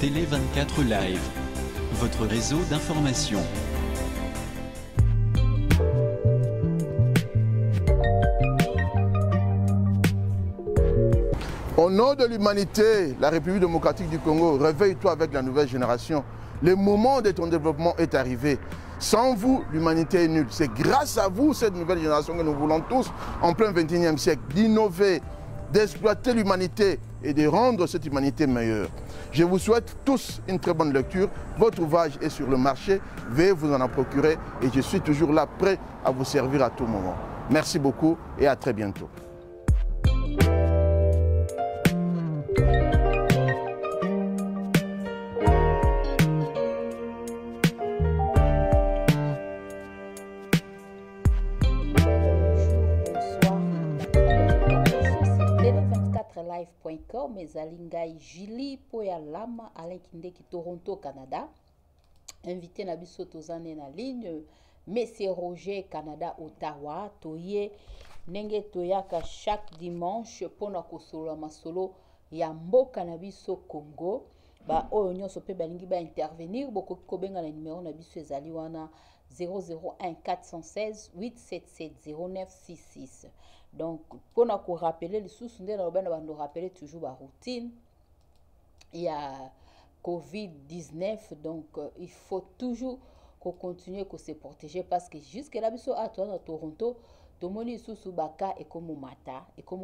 Télé 24 Live, votre réseau d'information. Au nom de l'humanité, la République démocratique du Congo, réveille-toi avec la nouvelle génération. Le moment de ton développement est arrivé. Sans vous, l'humanité est nulle. C'est grâce à vous, cette nouvelle génération, que nous voulons tous, en plein 21e siècle, d'innover, d'exploiter l'humanité et de rendre cette humanité meilleure. Je vous souhaite tous une très bonne lecture. Votre ouvrage est sur le marché. Veuillez vous en procurer et je suis toujours là, prêt à vous servir à tout moment. Merci beaucoup et à très bientôt. Live.com, mes alingai Julie Poyalama, Alain Kindeki, Toronto, Canada. Invité na biso tozane na ligne, Messie Roger, Canada, Ottawa. Toye, nenge toyaka chaque dimanche, pona kosolo masolo, ya mboka na biso Congo. Ba oyo nyonso pe balingi ba intervenir, boko kobenga na numéro na biso ezali wana 001 416 877 0966. Donc, pour nous rappeler, les sous-sondés, nous rappeler toujours la routine. Il y a Covid-19, donc il faut toujours qu'on continue à se protéger parce que jusque là, à Toronto, tout le monde est sous baka et comme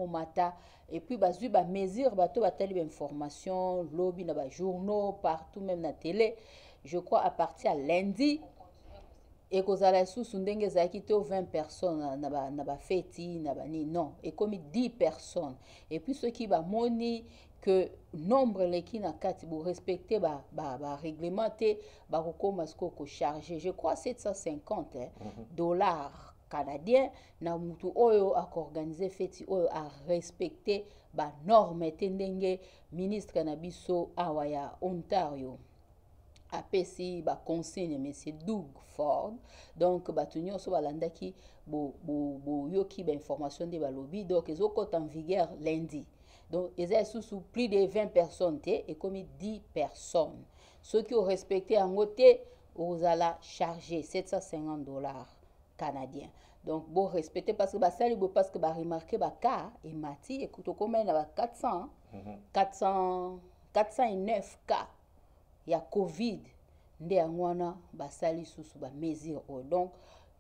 mata et puis bazu ba mesure bato ba telle information lobby na ba journaux partout même na télé. Je crois à partir à lundi. Et que la sous ndenge za kito 20 personnes na ba feti na ba ni non et comme 10 personnes et puis ceux qui ba moni que nombre les qui na kati bo respecter ba réglementé ba ko masko ko charger je crois 750 dollars canadiens na mutu oyo a organiser feti oyo a respecter ba norme tendenge ministre na biso awaya Ontario APC ba consigne monsieur Doug Ford donc batunyo so balandaki bo yoki ba information de ba lobby donc ils ont en vigueur lundi donc ils ont sous plus de 20 personnes et comme 10 personnes ceux qui ont respecté en côté aux ala charger 750 dollars canadiens donc bon respecter parce que ba sali parce que ba remarquer ba cas et mati écoute combien na 409 cas il y a Covid, nde angwana basali susu ba mesure donc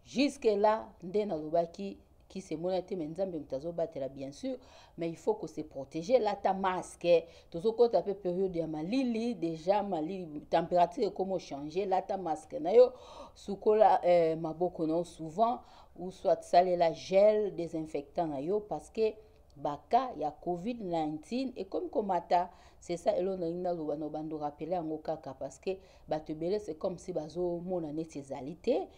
jusque là nde na lobaki qui se monate menzambe mtazo batela bien sûr mais il faut que se protéger là ta masque tozo ko taper période ya malili déjà malili température comment changer là ta masque na yo sukola maboko no souvent ou soit saler la gel désinfectant na yo parce que baka ya Covid-19 et comme komata c'est ça elon na loba no bando rappeler en kaka parce que batebele c'est comme si bazo mona net ezalité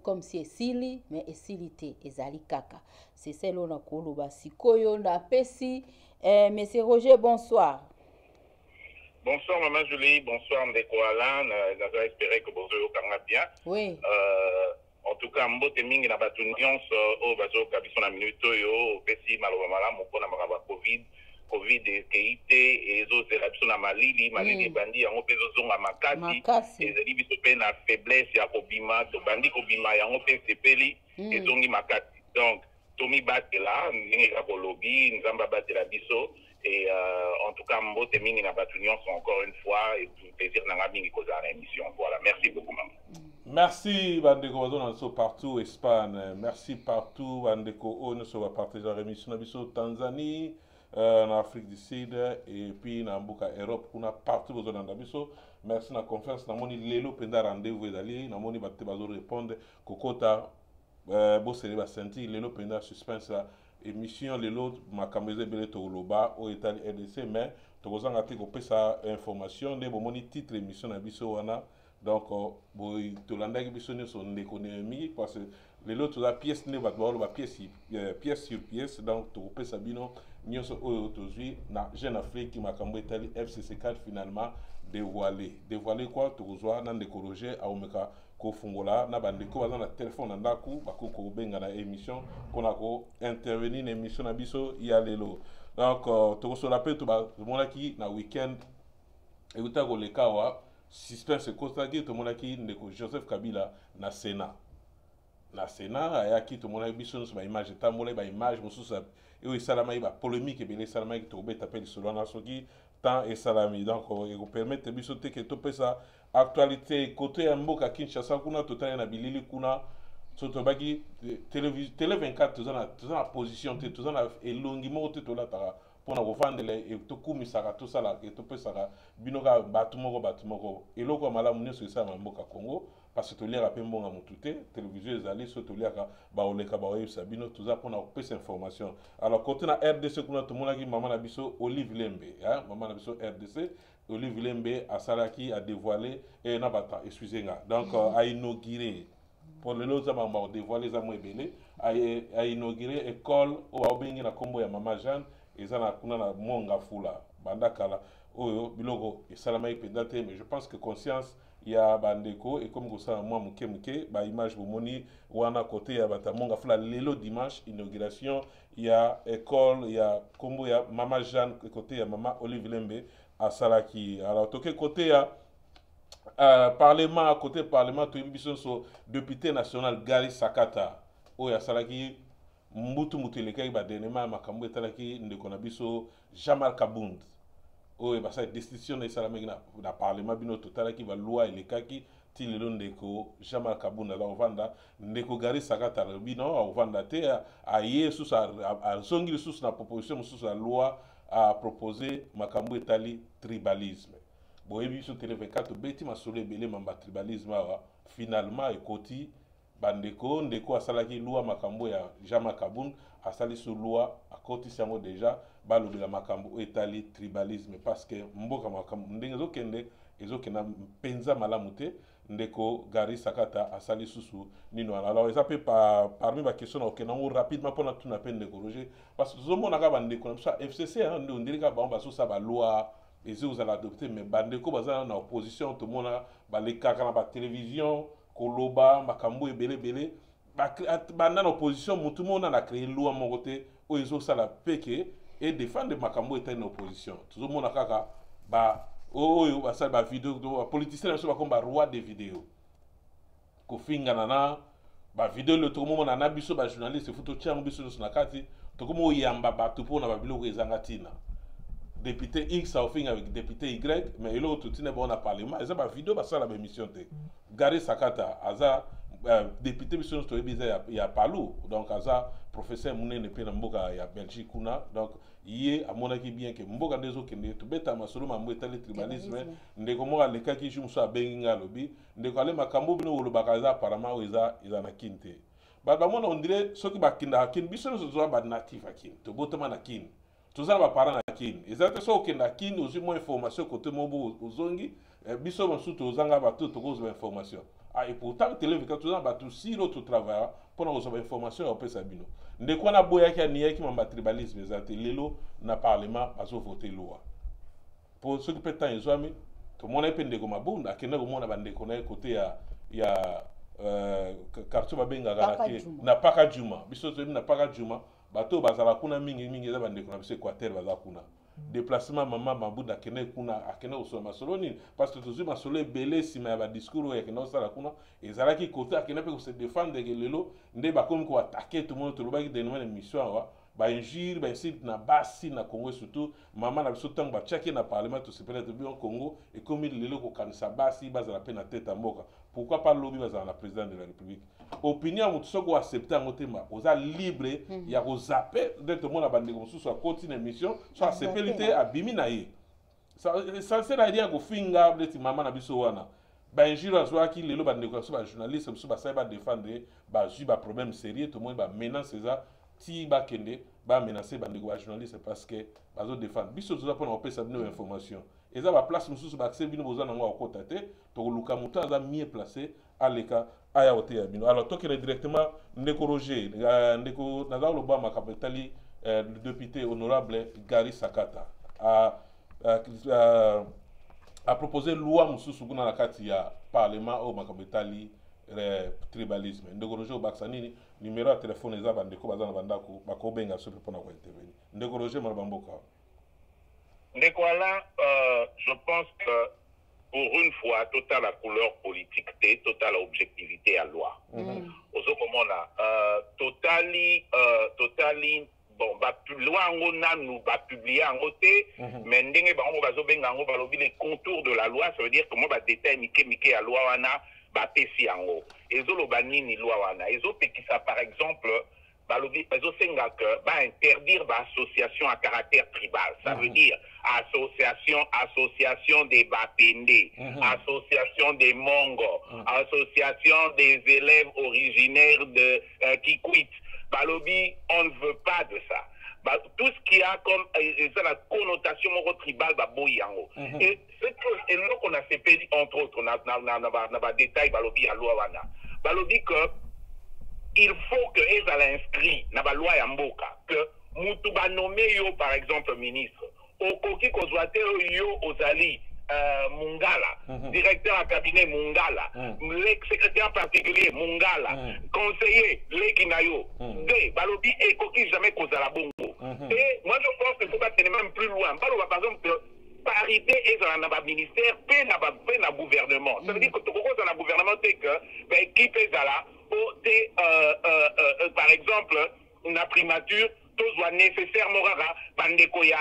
comme si esili mais esilité ezali kaka c'est ça elon na koloba sikoyo na pesi monsieur Roger bonsoir. Bonsoir maman Julie, bonsoir Ndeko Alain, j'avais espéré que vous allez bien. Oui. En tout cas, mbote mingi na batu nyonso o bazo kabiso na minute yo pesi maloba malamu pona makaba covid keite ezo zela biso na malili bandi yango pezo zonga makasi ezali biso pe na faiblesse ya kobima to bandi kobima yango pe sepeli ezongi makasi donc tomi batela ndenge ka kolobi nzamba batela biso et en tout cas mbote mingi na batu nyonso encore une fois et plaisir na mingi kozala émission voilà merci beaucoup maman. Merci Bandeko Bazo partout Espagne, merci partout Bandeko on se va partager la émission Nabiso Tanzanie, en Afrique du Sud et puis dans Mbuka Europe on a partout Bazo Nabiso. Merci na conférence na moni lelo penda rendez-vous ezali na moni batte Bazo répondre kokota bo sele ba senti lelo penda suspense la émission lelo makameze bele to loba o Italie RDC mais to kozanga te ko pesa information de bo moni titre émission na biso wana. Donc, tu l'as dit son économie parce que les autres la pièce ne va pas pièce sur pièce donc tu peux sabino nous aujourd'hui na Jeune Afrique qui m'a cambré Italie FCC4 finalement dévoilé quoi tu reçois dans des corrigés à omeka ko fungola na bande ko dans la téléphone ndaku bako ko benga na émission qu'on a ko intervenir na émission na biso ya lelo donc tu reçois la paix tu ba mona ki na week-end euta koleka awa suspense ekotaki tomonaki ndeko Joseph Kabila na Sénat ayaki tomonaki biso nyonso baimage etambolaki baimage mosusu oyo esalamaki bapolémique ebele esalamaki tokobeta mpe lisolo wana soki temps esalami donc ekopermettre biso te ke topesa actualité kote ya mboka Kinshasa kuna totali na bilili kuna so tobaki télé 24 toza na position te toza na elongi moko te tolataka mpona kovandela tokumisaka tosalaka topesaka bino kaka bato moko eloko ya malamu nyonso esalama na mboka Congo parce que toliaka mpe mbonga motu te télévision ezali so toliaka baoleka baoyebisa bino toza mpona kopesa information. Alors kote na RDC kuna tomonaki mama na biso Olive Lembe mama na biso RDC Olive Lembe asalaki adévoile na bata excusez-nga donc a inauguré pour le lot zama ba dévoiler za mo ebele a inauguré école o abengi na kombo ya mama Jeanne ezana kuna na monga fula banda kala oyo biloko esalamai pendate mais je pense que conscience ya bandeko et comme ça moi muke ba image bomoni wana côté ya bata monga fula lelo dimanche inauguration ya école ya kombo ya mama Jeanne côté ya mama Olive Lembe à Salaki. Alors toke côté ya parlement côté parlement to biso so député national Gary Sakata oyo asalaki mbutu muteleka ba denema makambo etalaki ndeko na biso Jamal Kabund oyo basa destitution esalamaki na parlement bino totalaki ba loi elekaki ti lelo ndeko Jamal Kabund ala ovanda ndeko Gary Sakata bino ovanda te aye susu azongi susu na proposition susu la loi a proposé makambo etali tribalisme. Boyebi biso télé 24 beti masolo ebele mamba tribalisme awa finalement ekoti bandeko ndeko asalaki loi makambo ya Jamal Kabund asali so loi akoti sango déjà balobela makambo etali tribalisme parce que mboka makambo ndenge ezokenda mpenza malamu te ndeko Gary Sakata asali susu nino alors eza pe parmi ba question na okenda ngo rapidement pona tuna pe ndeko Roger parce que zomona ka bandeko na biso FCC ndo ndirika ba baso sa ba loi et aux adopté mais bandeko baza na opposition tout mona balekaka na ba télévision koloba makambo ebele banda na opposition mutu mona na créer loi moko te o ezo sala peke et défendre makambo eta na opposition tout mona kaka ba oyo basala ba vidéo do politicien so ba komba roi des vidéos ko fingana na ba vidéo le tout mona na biso ba journaliste photo tiango biso na kati to komo yamba ba tout pona ba biloko ezanga tina député X a offert avec député Y, mais il a tout tenu bon à parlement. Ils ont pas vidéo parce que la émission té. Gary Sakata, aza député mission to ebisa ya Palou, donc aza professeur Mouné ne pe na mboka ya Belgique kuna, donc yé a monaki bien que mboka ndezo kende to beta masolo mambo etali tribalisme, ndeko mo aleka ki jumso abenga lobi, ndeko ale makambo bino wolobaka aza apparemment eza na kinte. Ba mona on dirait ceux qui ba kinda kin biso zo ba natif akin, to botama na kin. Tous les parents na kin ezate so okenda kin ozi mo information côté mobo ozongi biso mosu tozanga bato tokoza information et pourtant télé 24 tous bato siro to travail pour nous avoir information au pesa bino ndeko na boya ki ania ki mamba tribalisme ezate lelo na parlement bazo voter loi pour ceux qui peut temps ezwami to mona pe ndeko mabunda akenda ko mona bandeko na côté ya quartier babenga na paka juma biso to na paka juma bato bazala kuna mingi za bandeko na biso Équateur baza kuna déplacement mama mabuda kene kuna akene osoma masoloni parce que toujours masolo ebele sima ya ba discours ya kene osala kuna ezalaki côté akene pe ko se défendre lelo nde ba komi ko attaquer tout le monde to lobaki de nouvelle mission wa ba injure ba insulte na basi na Congo surtout mama na biso tango ba tchaki na parlement to se peut-être bien Congo et comme lelo ko kanisa basi bazala pe na tête mboka pourquoi pas lobby bazala na président de la République opinion mutu soko accepter en tema oza libre ya ko zapper de tout monde na bandeko mususu akoti na émission so accepter abimi na ye ça sert à rien ko finga bleti mama na biso wana ba injure azwaki lelo bandeko so ba journaliste mususu ba sai ba défendre ba ju ba problème sérieux tout le monde ba menace ça ti ba kende ba menacer bandeko ba journaliste parce que bazo défendre biso toza pona opesa bino information eza ba place mususu ba accès bino boza nango akota te to luka mutu aza mieux placé aleka aya ote ya bino. Alors tokene directement ndeko Roger ndeko nazalo lobama kapitali le député honorable Gary Sakata a proposé loi mususu kuna na kati ya parlement au makabitali tribalisme ndeko Roger Baksanini numéro ya téléphone eza bandeko bazana bandako bakobenga sope pona ko intervenir ndeko Roger Marabamboka. Voilà, je pense que pour une fois, total la couleur politique, total la objectivité à loi. Aux autres moments, totally, bon, loi en nous va publier en côté, mais on va les contours de la loi, ça veut dire que moi, détail Mickey à loi wana, pesi en haut. Et zo banini loi wana. Et zo qui ça par exemple, interdire l'association à caractère tribal. Ça veut dire association des Bapende, association des Mongos, association des élèves originaires de Kikwit. Balobi, on ne veut pas de ça. Tout ce qui a comme la connotation tribale, et c'est là qu'on a fait, entre autres, on a détail Balobi à Louawana. Balobi que il faut que les inscrits dans la loi Yamboka, que Moutouba nommé yo par exemple ministre, au Koki Kozwate yo Ozali Mungala, directeur à cabinet Mungala, secrétaire particulier Mungala, conseiller Lekinayo, Balobi et Koki jamais Kozala Bongo. Et moi je pense qu'il faut pas tenir même plus loin. Baloba par exemple parité est dans le ministère, paix dans le gouvernement. Ça veut dire que tout le monde dans le gouvernement, c'est que qui fait ça là? Par exemple, une primature, tout soit nécessairement bandeko ya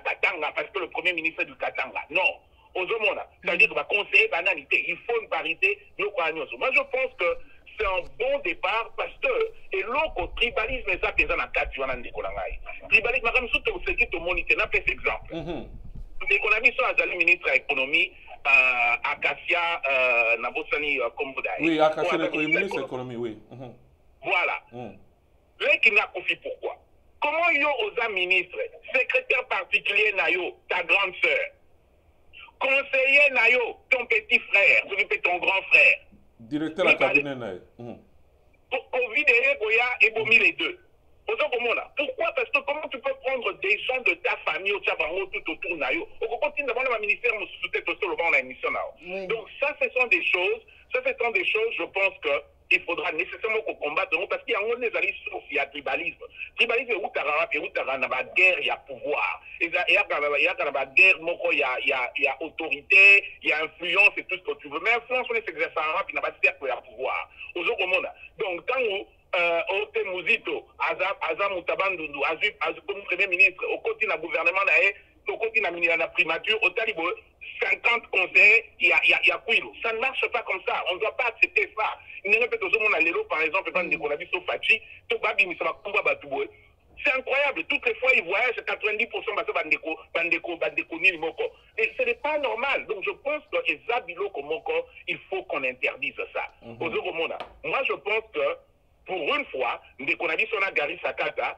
Katanga, parce que le premier ministre du Katanga. Non. Aux hommes, c'est-à-dire que va conseiller banalité. Il faut une parité. Moi, je pense que c'est un bon départ parce que, et l'autre tribalisme, ça, c'est un cas, tu vois, tribalisme, comme ça, c'est qui te monite, n'a pas cet exemple. L'économie, c'est le ministre de l'économie. Acacia Nabosani Komboda. Oui, Acacia ministre de l'économie, oui. Voilà. Là qui n'a confié pourquoi. Comment yo aux ministre, secrétaire particulier Nayo, ta grande sœur, conseiller Nayo, ton petit frère, ton grand frère, directeur de la cabinet Nayo. Covid et Bomi les deux. Pourquoi? Parce que comment tu peux prendre des gens de ta famille au Tchabango tout autour de Nayo? On continue d'avoir le ministère sous tête au dans la émission. Donc ça, ce sont des choses, je pense que il faudra nécessairement qu'on combatte parce qu'il y a un des sauf il y a tribalisme. Tribalisme, il y a guerre, il y a pouvoir. Il y a guerre, il y a autorité, il y a influence et tout ce que tu veux. Mais influence, on s'exerce en Europe, il n'y a pas de cercle, il y a pouvoir. Donc, quand Ote Mouzito, Azam Moutabandundu, comme Premier ministre, au côté du gouvernement, au côté de la primature, au Talibo, 50 conseillers, il y a Kouilou. Ça ne marche pas comme ça. On ne doit pas accepter ça. Il n'y a pas de chose, par exemple, quand on a vu Sofachi, c'est incroyable. Toutes les fois, ils voyagent 90% de Moko. Et ce n'est pas normal. Donc, je pense que il faut qu'on interdise ça. Moi, je pense que pour une fois, on a dit son Gary Sakata,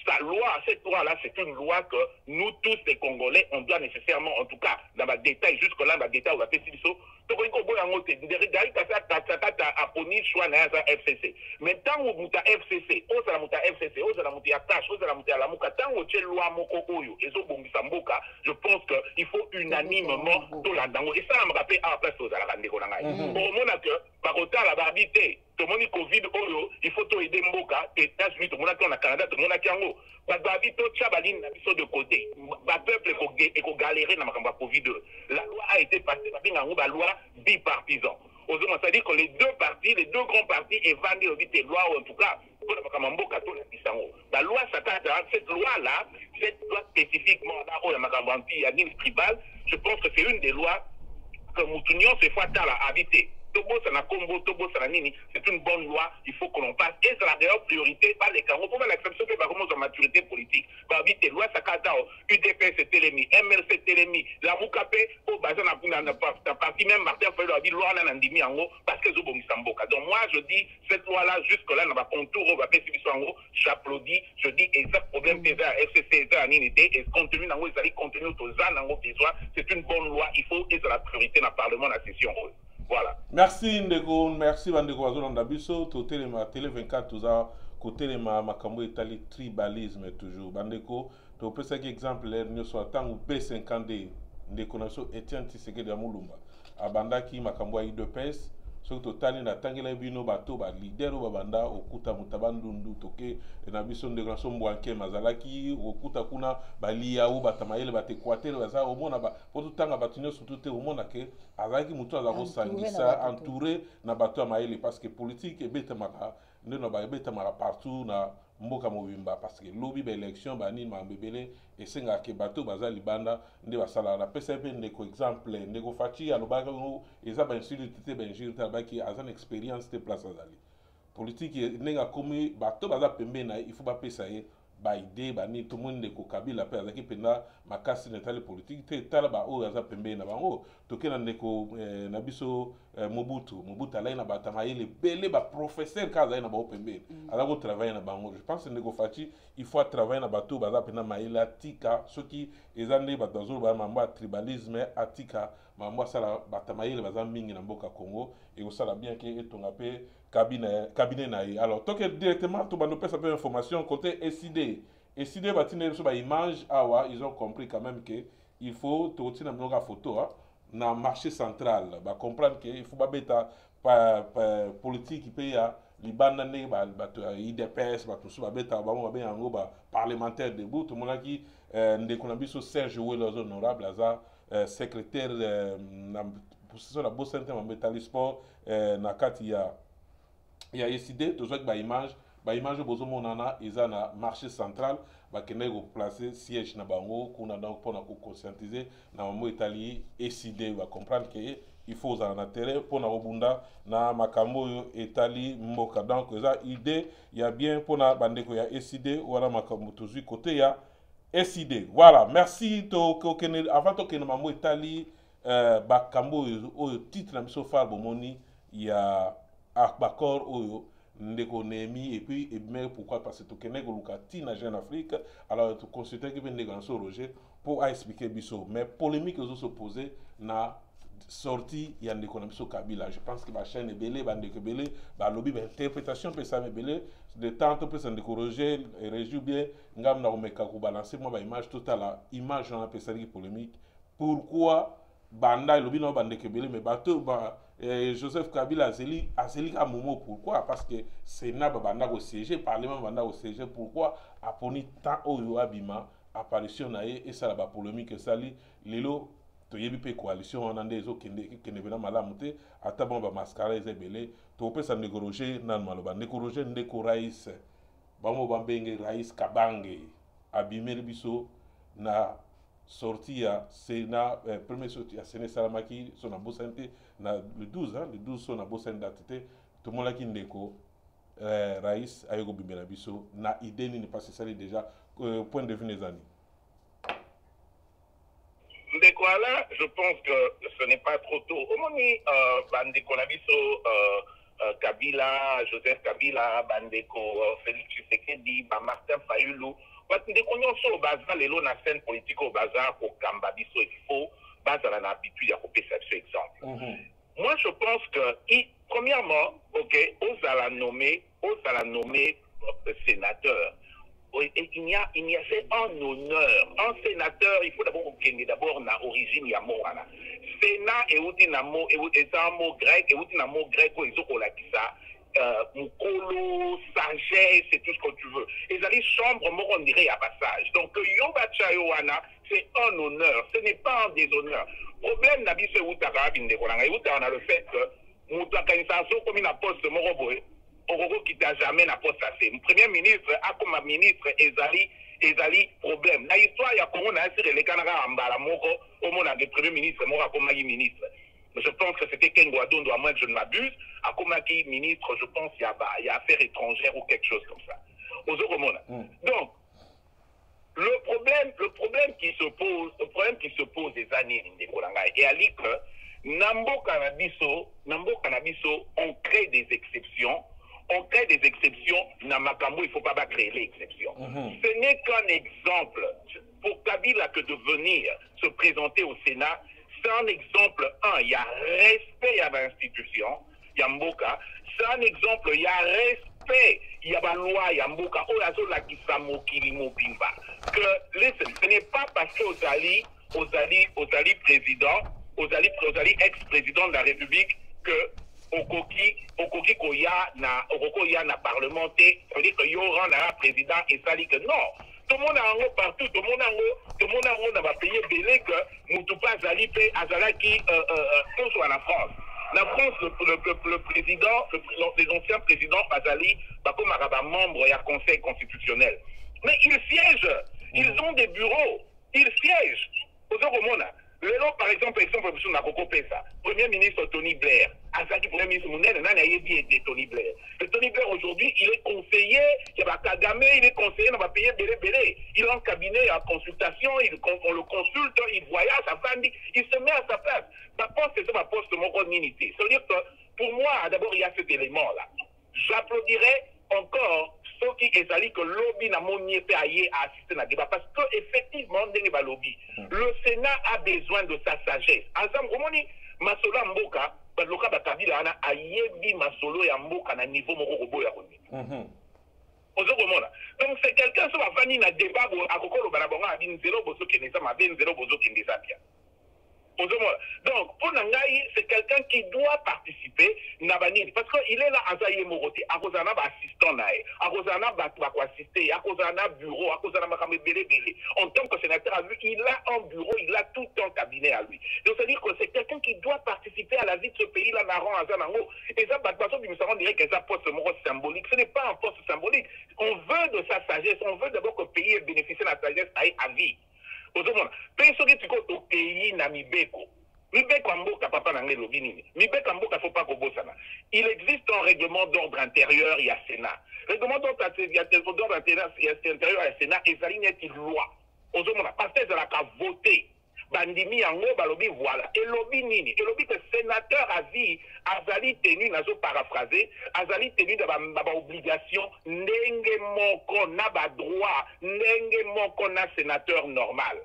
sa loi, cette loi-là, c'est une loi que nous tous, les Congolais, on doit nécessairement, en tout cas, dans le détail, jusque-là, dans le détail, on va faire ça. Mais tant que vous avez FCC, vous avez FCC, vous avez FCC, vous avez Lamuka, tant que vous avez loi Moko Oyo, et Zobongisamboka, je pense qu'il faut unanimement tout là-dedans. Et ça, me rappelle à la place aux Alarandés. Au moment que, par autant, la barbité, tout le monde Covid Oyo, il faut tout aider Mboka, et États-Unis, tout le monde qui est au Canada, tout le monde qui est en haut. La barbité, Tchabaline, de côté. Le peuple est galéré dans la Covid. La loi a été passée, la loi bipartisan. C'est-à-dire que les deux partis, les deux grands partis, évaluent des lois, en tout cas, la loi Sakata, cette loi-là, cette loi spécifiquement, là, où il y a une tribale, je pense que c'est une des lois que Moutounion se fait à habiter. C'est une bonne loi, il faut que l'on passe. Et c'est la meilleure priorité par les Congolais. Pour l'exception que par exemple, maturité politique. Vite, loi Sakata, UDP, c'est Télémi, MLC, Télémi, la Moukapé, au bazar, n'a parti même Martin Fayot a dit loi, n'a ndimi en haut, parce que Zobongi Samboka. Donc moi, je dis, cette loi-là, jusque-là, n'a pas contour, on va faire en haut, j'applaudis, je dis, exact problème, FCC, et contenu, contenu, c'est une bonne loi, il faut, et c'est la priorité dans le Parlement, la session. Voilà. Merci Ndeko, merci Bandeko Wazolanda Biso, to Télé 24 toujours côté les makambo etali tribalisme toujours. Bandeko, to pesa exemple nous soit tant ou B50D Ndeko naso Etienne Tshisekedi ya Mulumba. Abandaki makambo ya IDPS, soki totali na tangela bino bato ba leader o banda okuta mutabandundu toke na biso ndeko na sombo anke mazalaki okuta kuna balia ou batamayele batekwatele baza omona ba poto tanga batunyo surtout te omona ke azaki mutu azako sangisa entouré na bato amayele parce que politique ebeta maka ndeno ba ebeta maka partout na mboka mobimba parce que lobby ba élection ba nini mambebele esenga ke bato baza libanda nde basala na pesa pe ndeko exemple ndeko fachi alobaka ngo eza ba insulte te ba injulte abaki azan expérience te place azali politique nenga komi bato baza pembe na il faut ba pesa ye ba idée ba ni tout monde ko Kabila pe azaki penda makasi netali politique te tala ba o aza pembe na bango tokena ndeko na biso Mobutu ala na batamayele belé ba professeur kaza na ba pembe ala ko travailler na bango je pense ndeko fachi il faut travailler na bato baza penda maila tika soki ezande ba dazolo ba mambo tribalisme atika mambo sala batamayele baza mingi na mboka Congo et au sala bien que etonga pe cabinet na ye. Alors toke directement to bando pesa peu information côté SID batine so ba image awa ils ont compris quand même que il faut to tina mnoga photo na marché central ba comprendre que il faut ba beta politique pe ya libanda ne ba IDPS ba to so ba beta ba mo ba yango ba parlementaire debout to monaki ndeko na biso Serge Welos honorable aza secrétaire na position la bosse interne métal sport na kati ya SID to zo ba image bozo monana eza na marché central ba kende ko placer siège na bango kuna donc pour na ko conscientiser na mo Italie SID ba comprendre que il faut en intérêt pour na obunda na makambo yo Italie mboka donc eza idée ya bien pour na bandeko ya SID wala makambo tozui côté ya SID. Voilà, merci to avant to kene mamo Italie bakambo oyo titre na biso fal bomoni ya akbakor oyo ndeko nemi et puis mais pourquoi parce que to kene goluka tina Jeune Afrique alors to consulter que ndeko na so Roger pour expliquer biso mais polémique aux opposés na sorti ya ndeko na biso Kabila. Je pense que ba chaîne belé ba ndeko belé ba lobby ba interprétation pe ça belé de temps peu ça ndeko Roger et réjouit bien ngam na omeka ko balancer moi ba image totale image on appelle ça polémique pourquoi banda lobby na ba ndeko belé mais bato ba Joseph Kabila azeli ka momo pourquoi parce que Sénat banda ko siéger parlement banda ko siéger pourquoi aponi tant oyo abima apparition na et ça la ba polémique sali lelo to yebi pe coalition on ande zo kende bena malamu te ata bon ba mascara ezebele to pesa ndeko Roger nan maloba ndeko Roger ndeko Rais bamo bambenge Rais Kabange abimeli biso na sortie ya Sénat premier sortie ya Sénat Salamaki son na bosante na le 12 son na bosante datite to molaki ndeko Rais ayoko bimela biso na idée ni parce que ça déjà point de vue les années. Ndekouala, je pense que ce n'est pas trop tôt. Au moment où Bandeko Nabiso, Kabila, Joseph Kabila, Bandeko, Félix Tshisekedi, Martin Fayulu, Ndeko nyonso au bazar, les lots na scène politique au bazar, au Kambabiso, il faut, bazar la habitude à couper cet exemple. Moi, je pense que, premièrement, ok, on a nommé sénateur. Et il y a fait un honneur. Un sénateur, il faut d'abord na origine ya morana. Sénat et outi na mot et un mot grec et outi na mot grec ou ezoko la kisa mukolo sagesse c'est tout ce que tu veux. Et les chambres mort on dirait à passage. Donc yoba chayoana c'est un honneur, ce n'est pas un déshonneur. Problème nabi se outa karabinde kolanga et outa on a le fait que mutakanisation comme une poste moroboé. Oroko qui t'a jamais na poste assez. Le premier ministre a comme ministre ezali problème. Na histoire ya Congo na sire les Canada ambala moko au monde de premier ministre moko comme ministre. Je pense que c'était Kengo Adondo à moins que je ne m'abuse, a comme ministre, je pense il y a affaires étrangères ou quelque chose comme ça. Aux Oromona. Donc le problème qui se pose des années et à l'IC Nambo Canabiso, on crée des exceptions. On crée des exceptions, Namakambo, il ne faut pas créer l'exception. Ce n'est qu'un exemple. Pour Kabila que de venir se présenter au Sénat, c'est un exemple, il y a respect à l'institution, il y a Mboka. C'est un exemple, il y a respect, il y a la loi, il y a Mboka. Ce n'est pas parce que Ozali président, Ozali ex-président de la République que okoki koya na parlementaire, ça veut dire que yo rend président et ça dit que non. Tout le monde a un partout, tout le monde a un pays belé que Moutoupa Azali pe Azalaki soit en France. La France, le président, les anciens présidents Azali, comme membre et à conseil constitutionnel. Mais ils siègent, ils ont des bureaux, ils siègent. Par exemple, Premier ministre Tony Blair, Azaki Premier ministre Tony Blair. Le Tony Blair aujourd'hui, il est conseiller, il y a Kagame, il est conseiller dans le pays Belé. Il est en cabinet à consultation, on le consulte, il voyage, il se met à sa place. Ma poste, c'est ma poste de mon unité. Ça veut dire que pour moi, d'abord, il y a cet élément-là. J'applaudirais encore ceux qui ont que le lobby n'a pas à assister à débat parce qu'effectivement, le Sénat a besoin de sa sagesse. Ensemble, Masolo Mboka, Baloka Bakabila a yebi Masolo et Mboka na niveau Mokorobo ya Roni. Donc c'est quelqu'un qui va venir dans le débat à Kokolo Balabonga à 0 bozo kenesa ma 0 bozo kendesa pia. Donc, pour Nangaï, c'est quelqu'un qui doit participer parce qu'il est là à Zaye Moroté, à Rosana assistant, à Rosana assister, à Rosana bureau, à Rosana Belé. En tant que sénateur, il a un bureau, il a tout un cabinet à lui. Donc, c'est-à-dire que c'est quelqu'un qui doit participer à la vie de ce pays-là, Naran, Azanango. Et ça, on dirait que ça poste symbolique. Ce n'est pas un poste symbolique. On veut de sa sagesse, on veut d'abord que le pays bénéficie de la sagesse à vie. Il existe un règlement d'ordre intérieur, il y a Sénat. Règlement d'ordre intérieur, il y a Sénat, et ça n'est une loi. Parce que ça a voté. Bandimi yango balobi voilà. Et lobby nini. Et lobby que sénateur a dit, azali tenu, nazo paraphrasé, azali tenu de ba obligation, ndenge moko na ba droit, ndenge moko na sénateur normal.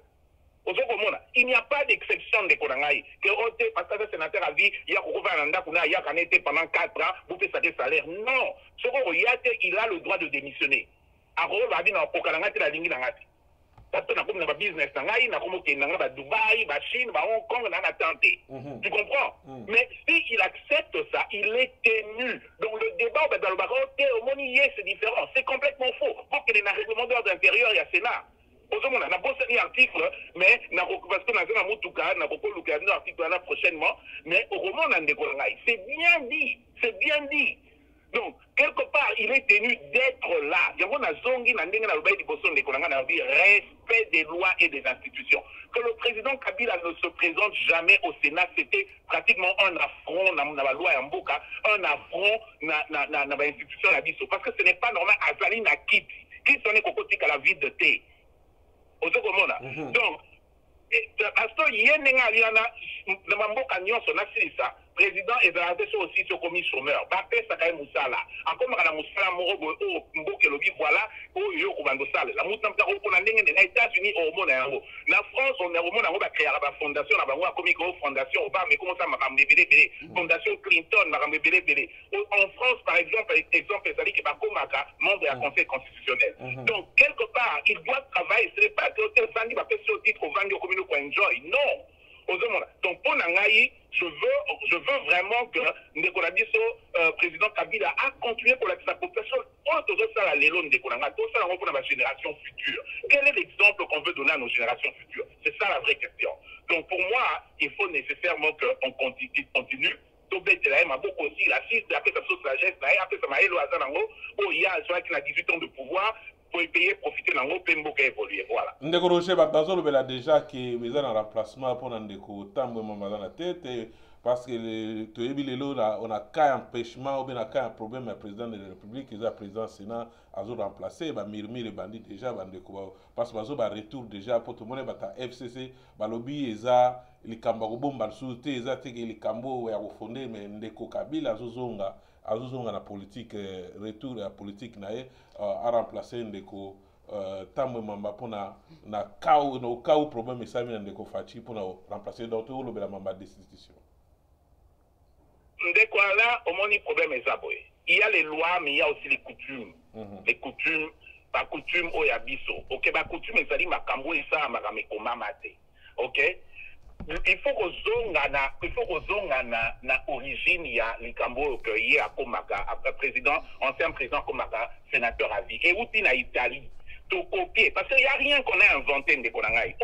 Il n'y a pas d'exception de Konangaï. Parce que le sénateur a dit, il y a été pendant 4 ans, vous faites ça des salaires. Non. Il a le droit de démissionner. A va dire, la ligne parce que nous avons un business, nous avons Dubaï, Chine, Hong Kong, on a tenté. Tu comprends? Mais s'il accepte ça, il est tenu. Donc le débat dans le baron, c'est différent. C'est complètement faux. Pour qu'il y ait un règlement d'ordre intérieur, il y a Sénat. On a posté un article, mais parce que nous avons un article prochainement, mais au moment c'est bien dit. C'est bien dit. Donc, quelque part, il est tenu d'être là. Il y a un respect des lois et des institutions. Que le président Kabila ne se présente jamais au Sénat, c'était pratiquement un affront dans la loi Mboka, un affront dans l'institution à l'Abisso. Parce que ce n'est pas normal, Azali n'a quitte. Qui s'en est cocotique à la vie de thé. Donc, parce que il y a un président et aussi ce commis chômeur. Bapé Sakaï Moussala. Encore Madame Moussala Morobo, Mboke Lobi, voilà, où Yoko Sala. La Moussala pour les États-Unis au monde. La France, on est au monde, on va créer la fondation, la fondation, mais comment ça, Madame Bélé, Fondation Clinton, Madame Bélé. En France, par exemple, Zali Kibakomaka, membre de la Conseil constitutionnel. Donc, quelque part, il doit travailler. Ce n'est pas que tel Sandi va faire ce titre au Vandio Communo Enjoy. Non. Donc, pour Nangaï, je veux vraiment que Ndekoladiso, président Kabila, a continué pour sa population. La génération future. Quel est l'exemple qu'on veut donner à nos générations futures? C'est ça la vraie question. Donc, pour moi, il faut nécessairement qu'on continue. Aussi la cise, après sa sagesse, après sa maïlo azanango, il y a ceux qui ont 18 ans de pouvoir. Pour payer, profiter dans l'eau, évoluer. Voilà. Ndeko Rocher, Bazolo a déjà qui est un remplacement pour Ndeko Tambo dans la tête parce que on a qu'un empêchement ou bien un problème avec le président de la République, le président Sénat a remplacé, Mirmi les bandits déjà, parce que Bazo retour déjà pour tout le monde, FCC, Balobi, Eza, les Kambarobo, Balsoute, Eza, les Kambo, et à refonder, mais Ndeko Kabila, Azozonga na politique retour à la politique nae a remplacé ndeko tambo mamba pona na cas problème ça mi ndeko fachi pona remplacer d'autres le bela mamba destitution ndeko là au moni problème ça boy il y a les lois mais il y a aussi les coutumes les coutumes pas coutume au yabiso OK ba coutume ezali makambo ça makameko mamate OK il faut que zonga na origine ya likambo que y a komaka ancien président komaka sénateur à vie et outi na Italie tout copier parce qu'il y a rien qu'on a inventé de konangai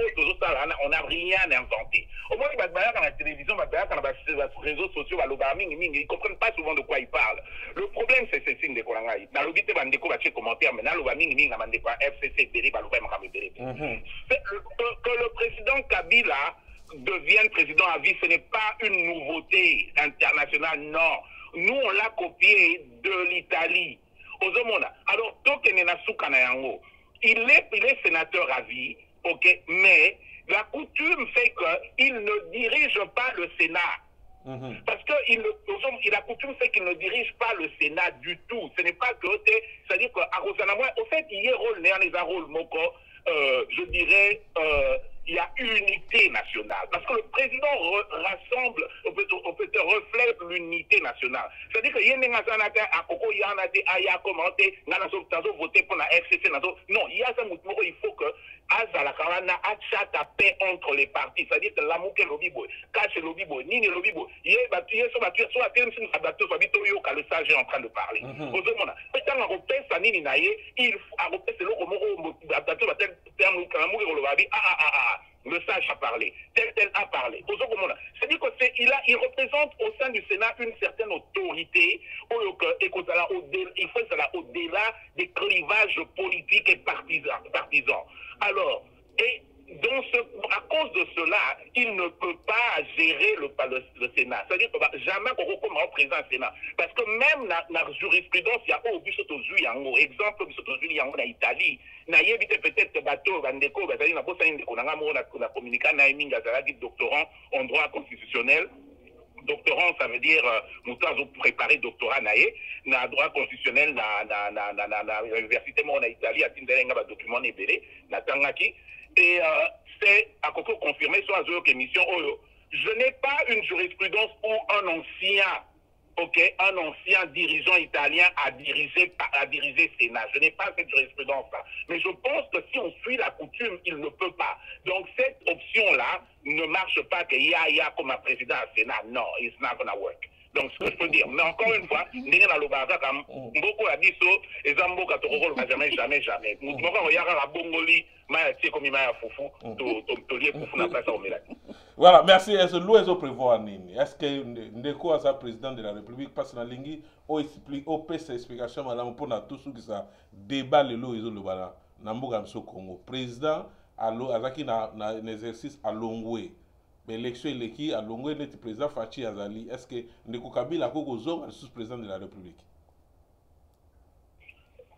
on n'a rien inventé au moins dans la télévision dans les réseaux sociaux ils comprennent pas souvent de quoi ils parlent. Le problème c'est ces signes de konangai dans le but de ndeko ba commentaire mais dans le mingi na mandeko FCC béré ba loba makam béré que le président Kabila devienne président à vie, ce n'est pas une nouveauté internationale, non. Nous, on l'a copié de l'Italie. Alors, il est sénateur à vie, ok, mais la coutume fait qu'il ne dirige pas le Sénat. Parce que la coutume fait qu'il ne dirige pas le Sénat du tout. Ce n'est pas que, c'est-à-dire qu'au fait, il y a un rôle, je dirais, il y a unité nationale. Parce que le président rassemble, reflète l'unité nationale. C'est-à-dire que il y a voté pour la FCC. Non, il y a il faut que la paix entre les partis. C'est-à-dire que l'amour que l'obibo, cache l'obibo, ni l'obibo, il y a le sage est en train de parler. Le sage a parlé, tel a parlé. C'est-à-dire qu'il représente au sein du Sénat une certaine autorité, il faut aller au-delà des clivages politiques et partisans. Alors, à cause de cela, il ne peut pas gérer le Sénat. C'est-à-dire que jamais on recommence présent au Sénat. Parce que même dans la jurisprudence, il y a exemple, en Italie, peut-être bateau, doctorant en droit constitutionnel. Doctorant, ça veut dire, nous avons préparé doctorat na droit constitutionnel na l'université en Italie, à Tindalenga, document libéré, na Tangaki. Et c'est à quoi confirmer sur la émission. Je n'ai pas une jurisprudence où un ancien dirigeant italien a dirigé Sénat. Je n'ai pas cette jurisprudence-là. Mais je pense que si on suit la coutume, il ne peut pas. Donc cette option-là ne marche pas que Yaya comme un président à Sénat. Non, it's not gonna work. Donc, ce que je peux dire, mais encore une fois, beaucoup a dit ça, et Zamboka Tororo jamais. Voilà, merci. Est-ce que l'OESO prévoit Nini? Est-ce que Ndeko a sa président de la République passe dans la ligne ou explique, ou peut s'explication, madame, pour tout ce qui ça débat le l'OESO le bala, Namboga Mso Congo. Président, à un exercice à Longwe. L'élection est à Longwe, le président Fachi Azali. Est-ce que Ndeko Kabila Kogo est sous-président de la République?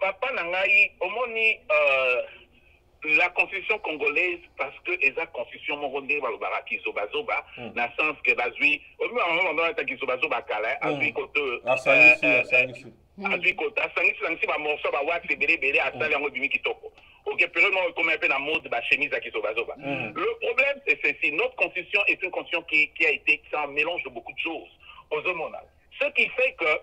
Papa Nangaï, Omoni, la constitution congolaise, parce que la constitution mongolaise va le baraki zoba, dans le sens que bazui, au moins on a dit zoba kala, azui koto, azui koto, asangisi ba morceau ba wax belé asali yango bimi kitoko. Ok, périodement comme un peu la mode ba chemise à kisoba. Le problème c'est ceci, notre constitution est une constitution qui a été un mélange de beaucoup de choses aux hormonales. Ce qui fait que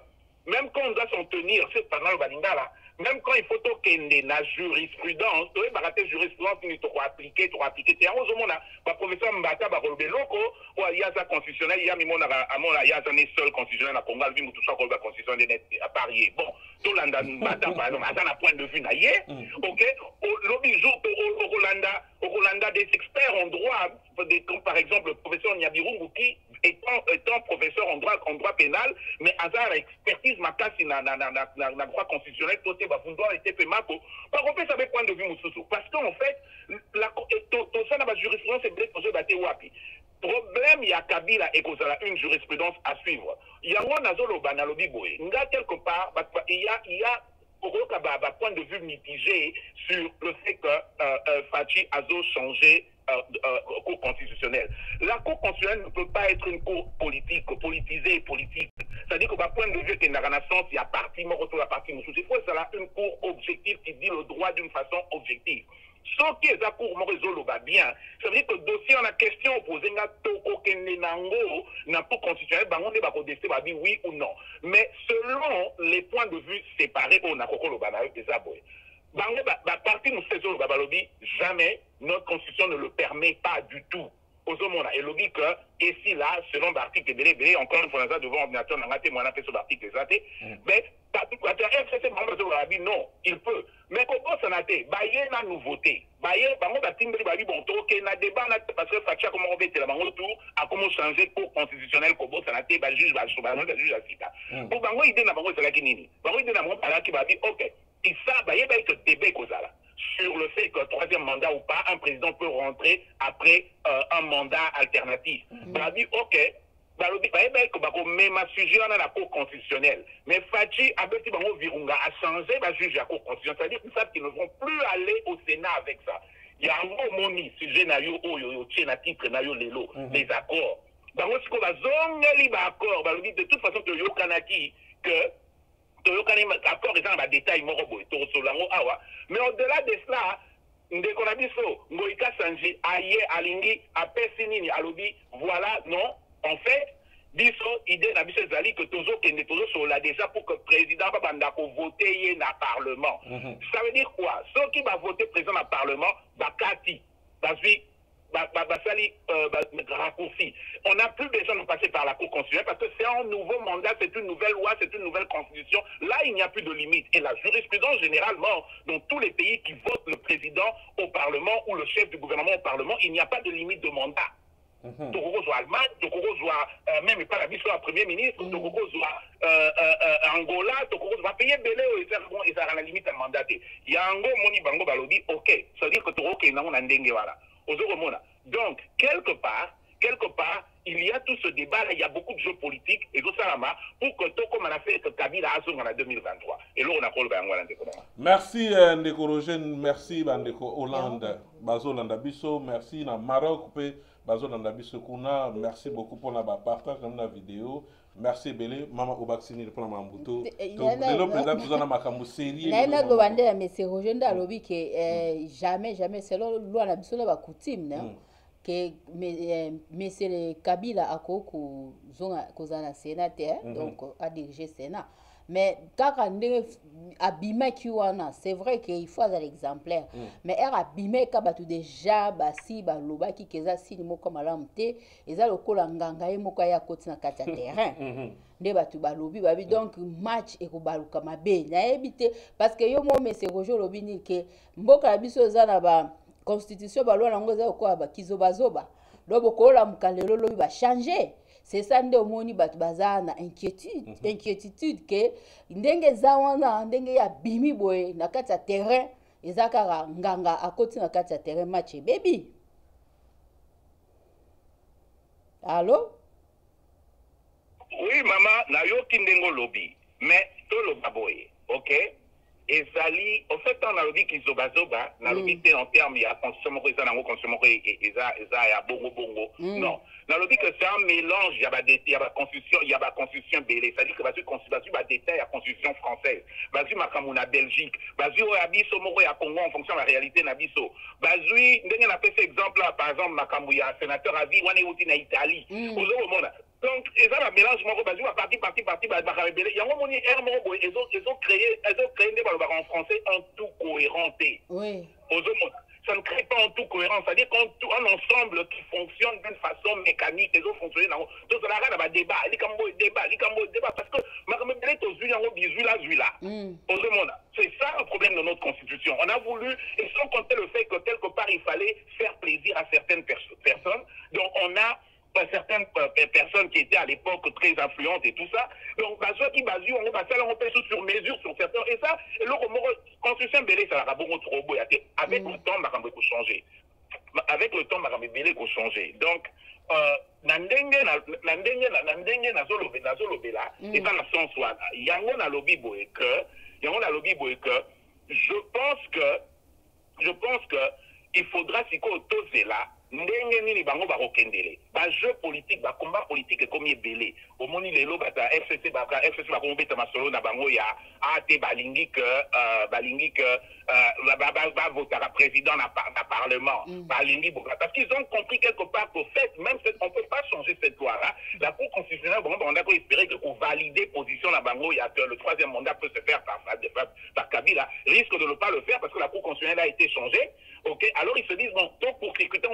même quand on doit s'en tenir, c'est pendant le balingala. Même quand il faut toquer la jurisprudence, tu vas rater jurisprudence, tu dois appliquer. C'est un monde, le professeur Mbata, il y a sa constitutionnelle, il y a un seul constitutionnel à Congo, il y a tout ça qu'on va constitutionnel à Paris. Bon, tout le monde, Mbata, par exemple, à un point de vue naïe, ok, au Rolanda, des experts en droit, comme par exemple le professeur Nyabirungu, qui étant professeur en droit pénal, mais à sa expertise, ma casse, na droit constitutionnel, côté Bafundouar était fait mako. Par contre, ça avait point de vue Moussoussou. Parce qu'en fait, la jurisprudence est bien posée batté wapi. Problème, il y a Kabila et une jurisprudence à suivre. Il y a un azolo banalobi boy. Nga quelque part, il y a un point de vue mitigé sur le fait que Fachi a changé cour constitutionnelle. La cour constitutionnelle ne peut pas être une cour politisée et politique. C'est-à-dire qu'au point de vue qu'il y a un sens, il y a parti, il y a parti, il faut que ça une cour objective qui dit le droit d'une façon objective. Ce qui est la cour Morizolo bien, ça veut dire que le dossier en la question opposée n'a pas constitutionnel, on va décider oui ou non. Mais selon les points de vue séparés, on a parti nous faisons le babalobi, jamais notre constitution ne le permet pas du tout. Ozomona, et logique que, ici, là, selon l'article de encore une fois, devant l'ordinateur, on a témoigné sur l'article exact, mais, non, il peut. Mais comment ça n'a été? Baye na nouveauté. Baye, bango batimbre babi bon toke na débat na parce que facha comment on bête la bango tout a comment changer cour constitutionnel comment ça n'a été ba juge assita. Pour bango idée na bango c'est nini. Bango idée na bango para qui babi OK. Et ça baye baye que débat kozala sur le fait que troisième mandat ou pas un président peut rentrer après un mandat alternatif. Babi OK. Même sujet dans la Cour constitutionnelle. Mais Fachi a Virunga a changé le juge de la Cour constitutionnelle. C'est-à-dire qu'ils savent qu'ils ne vont plus aller au Sénat avec ça. Il y a un mot moni, sujet nayo titre nayo lelo, les accords. De toute façon, tu as kanaki que accord est dans le détail, mais au-delà de cela, ndeko na biso ngoika sanji aye alingi apesinini alobi voilà non. En fait, biso idée na biso zali que tozo kende tozo sur la déjà pour que le président va banda ko voter na parlement. Ça veut dire quoi? Ceux qui va voter président na parlement bakati basui basali raccourci. On n'a plus besoin de passer par la Cour constitutionnelle parce que c'est un nouveau mandat, c'est une nouvelle loi, c'est une nouvelle constitution. Là, il n'y a plus de limite. Et la jurisprudence, généralement, dans tous les pays qui votent le président au Parlement ou le chef du gouvernement au Parlement, il n'y a pas de limite de mandat. Tokoko soit Allemagne, Tokoko soit même pas la mission à Premier ministre, Tokoko soit Angola, Tokoko va payer belé et ça a la limite à mandater. Il y a un gros moni bango balodi, ok, ça veut dire que Tokoko est dans un ndenge voilà. Donc, quelque part, il y a tout ce débat, là, il y a beaucoup de jeux politiques et tout ça là pour que tout comme on a fait que Kabila a en 2023. Et là, on a collé merci Ndeko Roger, merci Ndeko Hollande, Bazo Landabiso, merci na Maroc, Bazo Landabiso Kuna, merci beaucoup pour la partage de la vidéo. Merci Belé, Mama Obaksini pour la mambuto. Le président besoin de makambo série. Na gobande mais c'est Roger Ndalobi que jamais c'est loi na biso na coutume na que mais c'est le Kabila akoko zonga kozana sénateur donc a dirigé Sénat. Mais quand on abîmé qui wana, c'est vrai qu'il faut avoir l'exemplaire. Mais er abîmé quand batu déjà basi baloba ki keza sini moko malamte, eza lokola nganga ye moko ya koti na kati ya terrain. Nde batu balobi babi donc match e ko baluka mabe. Na ebité parce que yo mo mese rojo lobi ni ke mboka na biso za na ba constitution ba loi nango za ko ba kizoba zoba. Lobo ko la mukalelo lobi ba changer. C'est ça nde omoni batu bazana inquiétude que ndenge zawana ndenge ya bimi boye na kati ya terrain ezaka nganga akoti na kati ya terrain match baby. Allô? Oui maman, na yo kindengo lobby, mais to lo baboye, OK? Ezali, en fait, on a lobby kizobazoba, na lobby en termes ya consommation ko ezana ngo consommation ko ya bongo. Non. Dans le dit que c'est un mélange, il y a la constitution belé, c'est-à-dire que basé constitution va détail la constitution française, basé Makamouna Belgique, basé au Abisso Moro à Congo en fonction de la réalité Nabisso. Basé, on a fait cet exemple là, par exemple Makamouya, sénateur à vie, on est aussi en Italie. Donc, ils ont un mélange, basé à parti, il y a un moment où ils ont créé des valeurs en français en tout cohérenté. Oui. Ça ne crée pas en tout cohérence, c'est-à-dire qu'un ensemble qui fonctionne d'une façon mécanique, les autres fonctionnent dans donc ça n'a pas de débat, parce que c'est ça le problème de notre constitution. On a voulu, et sans compter le fait que quelque part il fallait faire plaisir à certaines personnes, donc on a certaines personnes qui étaient à l'époque très influentes et tout ça. Donc, ceux qui basent, on va faire sur mesure sur certains. Et ça, le constitution belé, ça va beaucoup trop beau. Avec le temps, ça va changer. Avec le temps, ça va belé changer. Donc, nandenge na zolobe là, et dans la sens où yango na lobby boy que, je pense que il faudra si ko toze là. Ndenge nini bango bakokendele ba jeu politique ba combat politique comme belé au moni lelo ba FCC ba ko beta masolo na bango ya ate balingi que ba voter président na parlement balingi parce qu'ils ont compris quelque part qu'au fait même on peut pas changer cette loi là la Cour constitutionnelle on a espéré que pour valider position na bango ya que le troisième mandat peut se faire par Kabila risque de ne pas le faire parce que la Cour constitutionnelle a été changée. Ok, alors ils se disent bon, pour sécurité,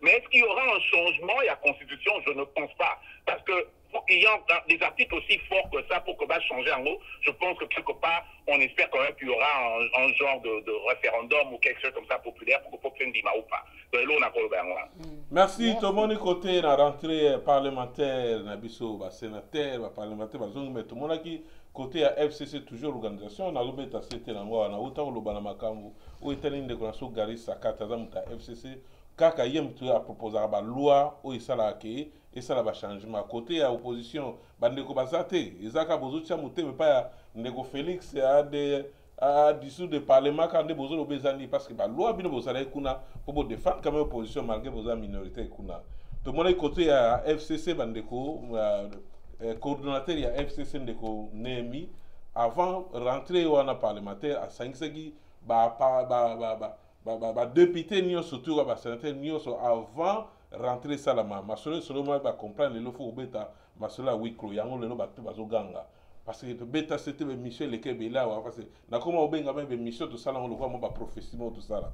mais est-ce qu'il y aura un changement à la Constitution? Je ne pense pas. Parce que pour qu'il y ait des articles aussi forts que ça pour que ça change en haut, je pense que quelque part, on espère quand même qu'il y aura un genre de référendum ou quelque chose comme ça populaire pour que le peuple dise ou pas. Merci. Tout le monde côté la rentrée parlementaire, nabiso, sénateur, parlementaire, mais tout le monde qui côté à FCC toujours l'organisation, on a l'objet à cette langue, on a autant le banamakambu, ou italien de connaissance garis à Katazamuta FCC, kaka yem tu a proposé la loi, ou ça l'a acquis, et ça l'a changement. Côté à opposition, bandeko basate, Isaka Bozucha Mouté, mais pas Nego Félix à dissous de parlement quand des besoins obésani, parce que la loi bien bozale kuna pour défendre quand même opposition malgré vos minorités kuna. Tout le monde côté à FCC bandeko. Coordonnateur ya FCC ndeko Nemi avant rentrer au parlementaire à 5 segi ba député nyo surtout ba sénateur nyo so avant rentrer salama masolo seulement ba comprendre le faut beta masolo wiklo yango lelo ba bazo ganga parce que beta c'était Michel Lekebela parce que na comment obenga même mission to sala ngolo kwa mo ba professionnel tout ça là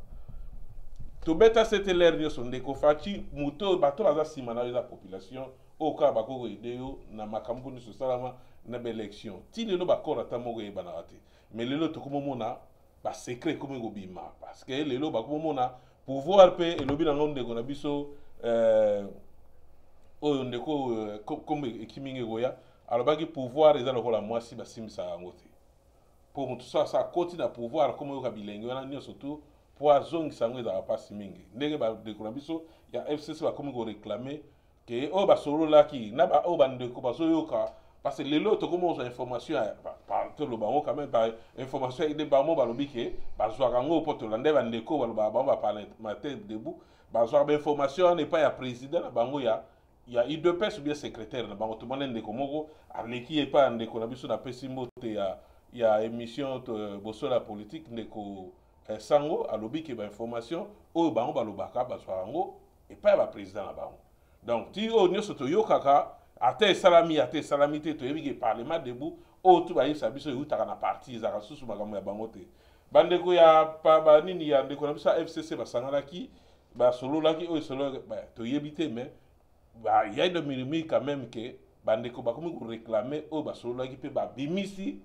to beta c'était l'air nyo so ndeko fachi muto bato baza simana la population au cas bakoko ideo na makambo ni salama na élection ti lelo bakora ta moko e banarate mais lelo to komo mona ba secret comme ngobima parce que lelo bakomo mona pouvoir pe et lobi na ngonde ko na biso oyo ndeko comme ekiminge goya alors baki pouvoir eza lokola mwasi basimisa ngote pour mutu ça koti na pouvoir comme yo kabilenge wana nyo surtout poison sango eza pasi mingi ndenge ba de ko na biso ya FCC ba comme ko réclamer que o ba solo la ki na ba o bande ko ba so yoka parce que les lots comme on a information par tout le bango quand même par information et des bamo ba lobi ke ba zo rango poto lande bande ko ba ba parler matin debout ba zo ba information n'est pas ya président bango ya IDPS ou bien secrétaire na bango to monde ko moko arleki e pas ndeko na biso na pesimo te ya émission bosola politique ndeko sango alobi ke ba information o bango ba lobaka ba zo rango et pas ba président na bango. Donc, si on est sur le kaka, ate salami te to yebi ke parlement debout, o tu ba yisa biso yuta kana parti za susu makambo ya bangote. Bandeko ya pa ba nini ya ndeko na biso FCC ba sangala ki, ba solo la ki o solo ba to yebi te mais ba y a de minimi quand même que bandeko ba komi ko réclamer o ba solo la ki pe ba bimisi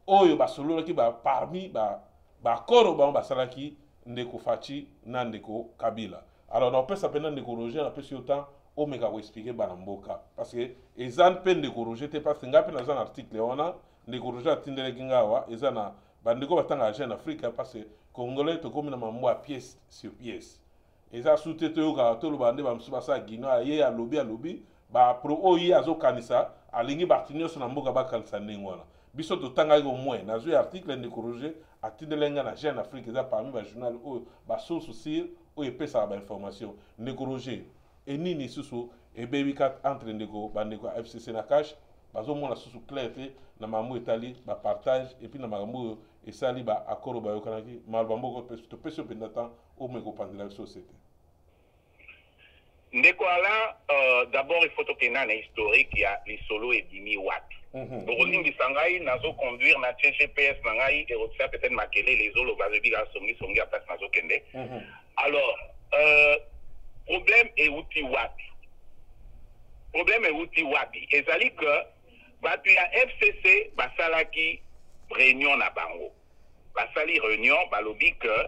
o yo ba solo la ki ba parmi ba koro ba salaki ndeko fachi na ndeko Kabila. Alors, on peut s'appeler de corriger, on peut sur temps, on peut expliquer Banamboka. Parce que les gens peuvent de corriger, parce que dans un article, on a de corriger à Tindele Kingawa, et ça n'a pas de corriger en Afrique, parce que les Congolais sont comme un pièce sur pièce. Et ça, sous tout le bandé, Bamsubasa, Guinea, et à lobby, pro OI, Azo Kanisa, à l'ingé Bartinio, son amboka Bakalsa Ningwana. Biso to tanga au moins, dans un article de corriger à Tindele Nga, en Afrique, et ça parmi les journal, source aussi. Ou et pesa ba information ndeko Roger et nini susu et baby cat entre ndeko bandeko FCC na cash bazo mona susu clair te na mamu etali ba partage et puis na mamu et sali ba akoro ba yokanaki malbambo ko to peso pendant au meko pandela la société ndeko ala d'abord il faut que na historique ya les solo et dimi wapi Borolingi sangai nazo conduire na GPS nangai et retient peut-être makele les autres bazebi la songi à place nazo kende. Alors problème est outil wapi. Problème est outil wapi. Et ça dit que batu ya FCC basalaki réunion na bango. Basali réunion balobi que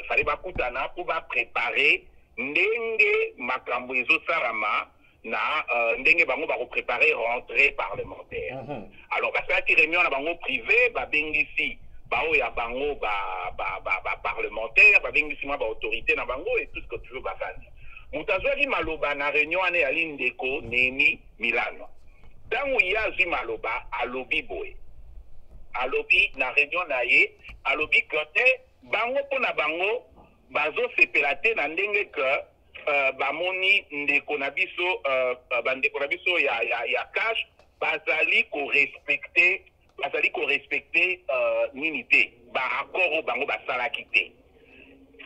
fallait bakutana pour ba préparer ndenge makambo ezo sarama na ndenge bango ba préparer rentrée parlementaire. Alors basalaki réunion na bango privé ba bengisi bao ya bango ba parlementaire ba bengisi ma ba autorité na bango et tout ce que tu veux basani. Mutazwaki maloba na réunion ane ya Lindeko Nemi Milano. Tango ya zi maloba alobi boy. Alobi na réunion na ye alobi kote bango pona bango bazo sepelate na ndenge que bamoni ndeko na biso bandeko na biso ya cash bazali ko respecter nini te ba accord o bango basalaki te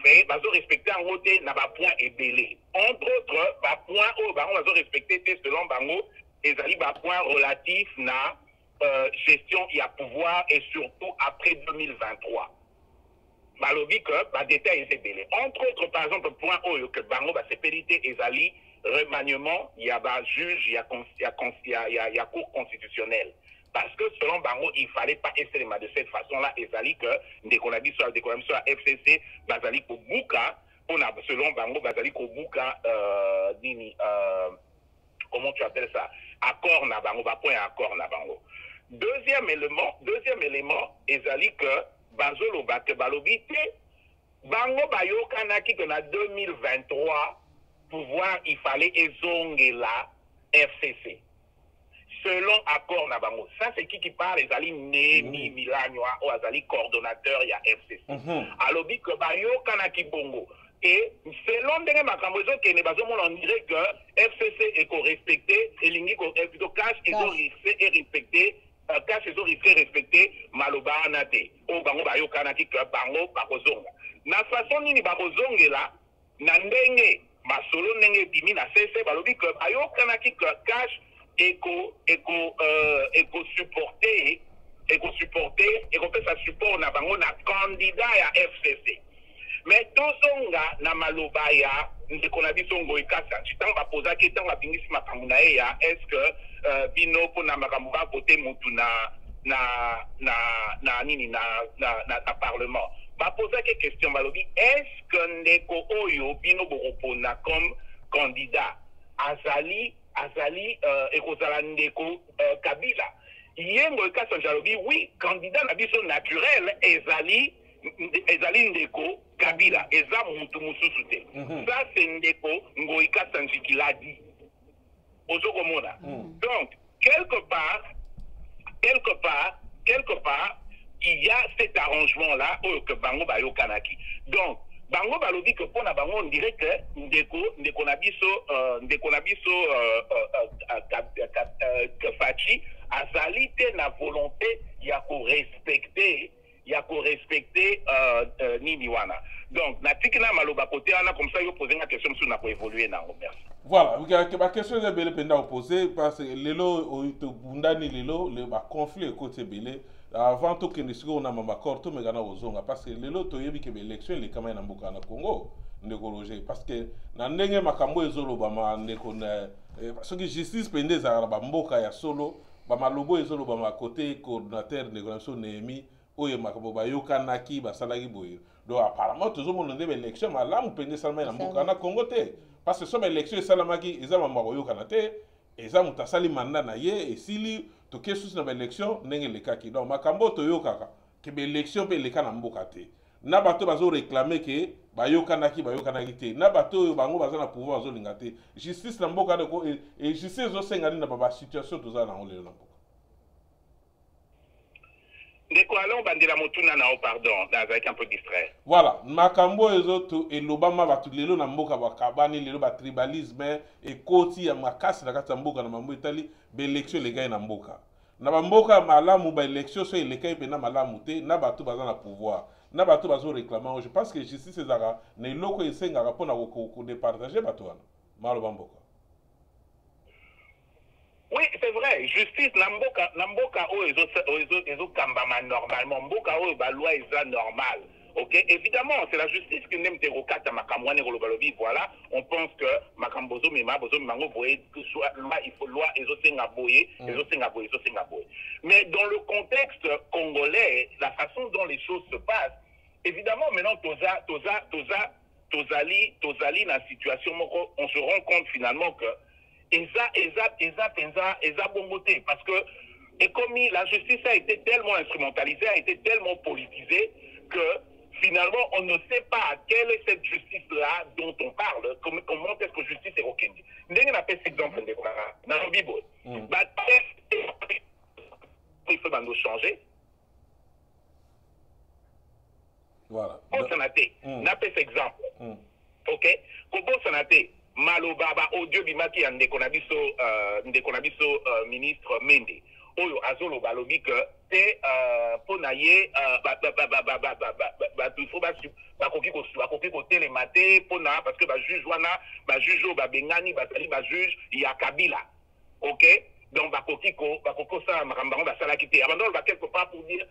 mais bazo respecter en te na ba point ebele entre autres ba point o bango bazo respecter te selon bango ezali ba point relatif na gestion ya pouvoir et surtout après 2023 balobi que ba détail est belé entre autres par exemple point oyo que bango ba sécurité ezali remaniement ya ba juge ya cour constitutionnelle parce que selon bango il fallait pas essayer de cette façon là ezali que ndeko na biso FCC bazali ko buka on a selon bango bazali ko buka nini comment tu appelles ça accord na bango ba point accord na bango deuxième élément ezali que bazolo bate balobi te bango bayokanaki que na 2023 pouvoir il fallait ezongela FCC selon accord na bango ça c'est qui parle ezali Nemi Milanywa ou azali coordonnateur ya FCC alobi que bayokanaki bongo et selon ndenge makambo ezokende bazomona on dirait que FCC eko respecté elingi ko plutôt cash ezo respecté cash ezo respecté maloba anate o bango bayokanaki que bango bakozonga na façon nini bakozongela na ndenge masolo ndenge bimi na CC balobi que bayokanaki que cash eko supporter eko pesa support na bango na candidat ya FCC mais tozonga na maloba ya ndeko na biso Ngoi Kasa ntango bapozaki ntango babingisi makambo na ye ya est-ce que bino mpona makambo bavote mutu na parlement bapozaki question balobi est-ce que ndeko oyo bino bokopona comme candidat azali ekozala ndeko Kabila ye Ngoi Kasa jalobi oui candidat na biso naturel ezali ndeko Kabila eza mutu mususu te ça c'est ndeko Ngoi Kasa Njikiladi ozokomona donc quelque part il y a cet arrangement là que bango bayokanaki donc bango balobi que pona bango on dirait que ndeko na biso Fachi azali te na volonté ya ko respecter nini wana donc natiki na maloba côté wana comme ça yo poser une question sur na ko évoluer na merci voilà ba question est belle penda opposer parce que lelo to bundani lelo le ba conflit côté belé avant tout que on a mamba corto mais gana ozonga parce que lelo to yebi ke élection les kama na mboka na Congo ndeko loger parce que na ndenge makambo ezoloba ma ndeko na parce que justice pende za ba mboka ya solo ba malobo ezoloba ma côté coordinateur négociation Nehemi oye makambo bayokanaki basalaki boye donc apparemment tozomona nde élection malamu pende salama na mboka na Congo te parce que somme élection esalamaki eza mamba koyokana te eza mutu asali manda na ye esili toke susi na élection ndenge elekaki donc makambo toyokaka ke élection mpe eleka na mboka te na bato bazo réclamer ke bayokanaki te na bato oyo bango baza na pouvoir bazolinga te justice na mboka ndeko et justice ezosenga nini na ba situation tozala nango lelo na mboka ndeko allons bandela motuna nao pardon avec un peu distrait voilà makambo ezoto elobama batu lelo na mboka bakabani lelo ba tribalisme ekoti ya makasi na kati ya mboka na mambo etali ba élection legai na mboka na ba mboka malamu ba élection so elekai pe na malamu te na batu baza na pouvoir na batu bazo réclamer je pense que justice ezaka na eloko esengaka mpona ko départager batu wana maloba mboka. Oui, c'est vrai. Justice, Namboka ozo kambama normalement. Mboka o ba loi est normal. OK, évidemment, c'est la justice qui n'aime te rokata makamwane golobalobi. Voilà, on pense que makambozo mema bozo mango boye que soit loi il faut loi ezo senga boye, ezo senga boye. Mais dans le contexte congolais, la façon dont les choses se passent, évidemment maintenant tozali na situation moko, on se rend compte finalement que eza bongoté parce que et comme la justice a été tellement instrumentalisée, a été tellement politisée que finalement on ne sait pas quelle est cette justice là dont on parle, comment est-ce que justice est requise. Ndenge na pese exemple de na bibo ba il faut bando changer voilà on s'en a été na pese exemple ok kobosana te maloba ba audio bimaki ya ndeko na biso ministre Mende oyo azoloba lobi que te pona ye bakoki kotelema te pona parce que bajuge wana bajuge oyo babengani bazali bajuge ya Kabila, ok donc bakoki kosala makambo bango basalaki te abandon ba quelque part pour dire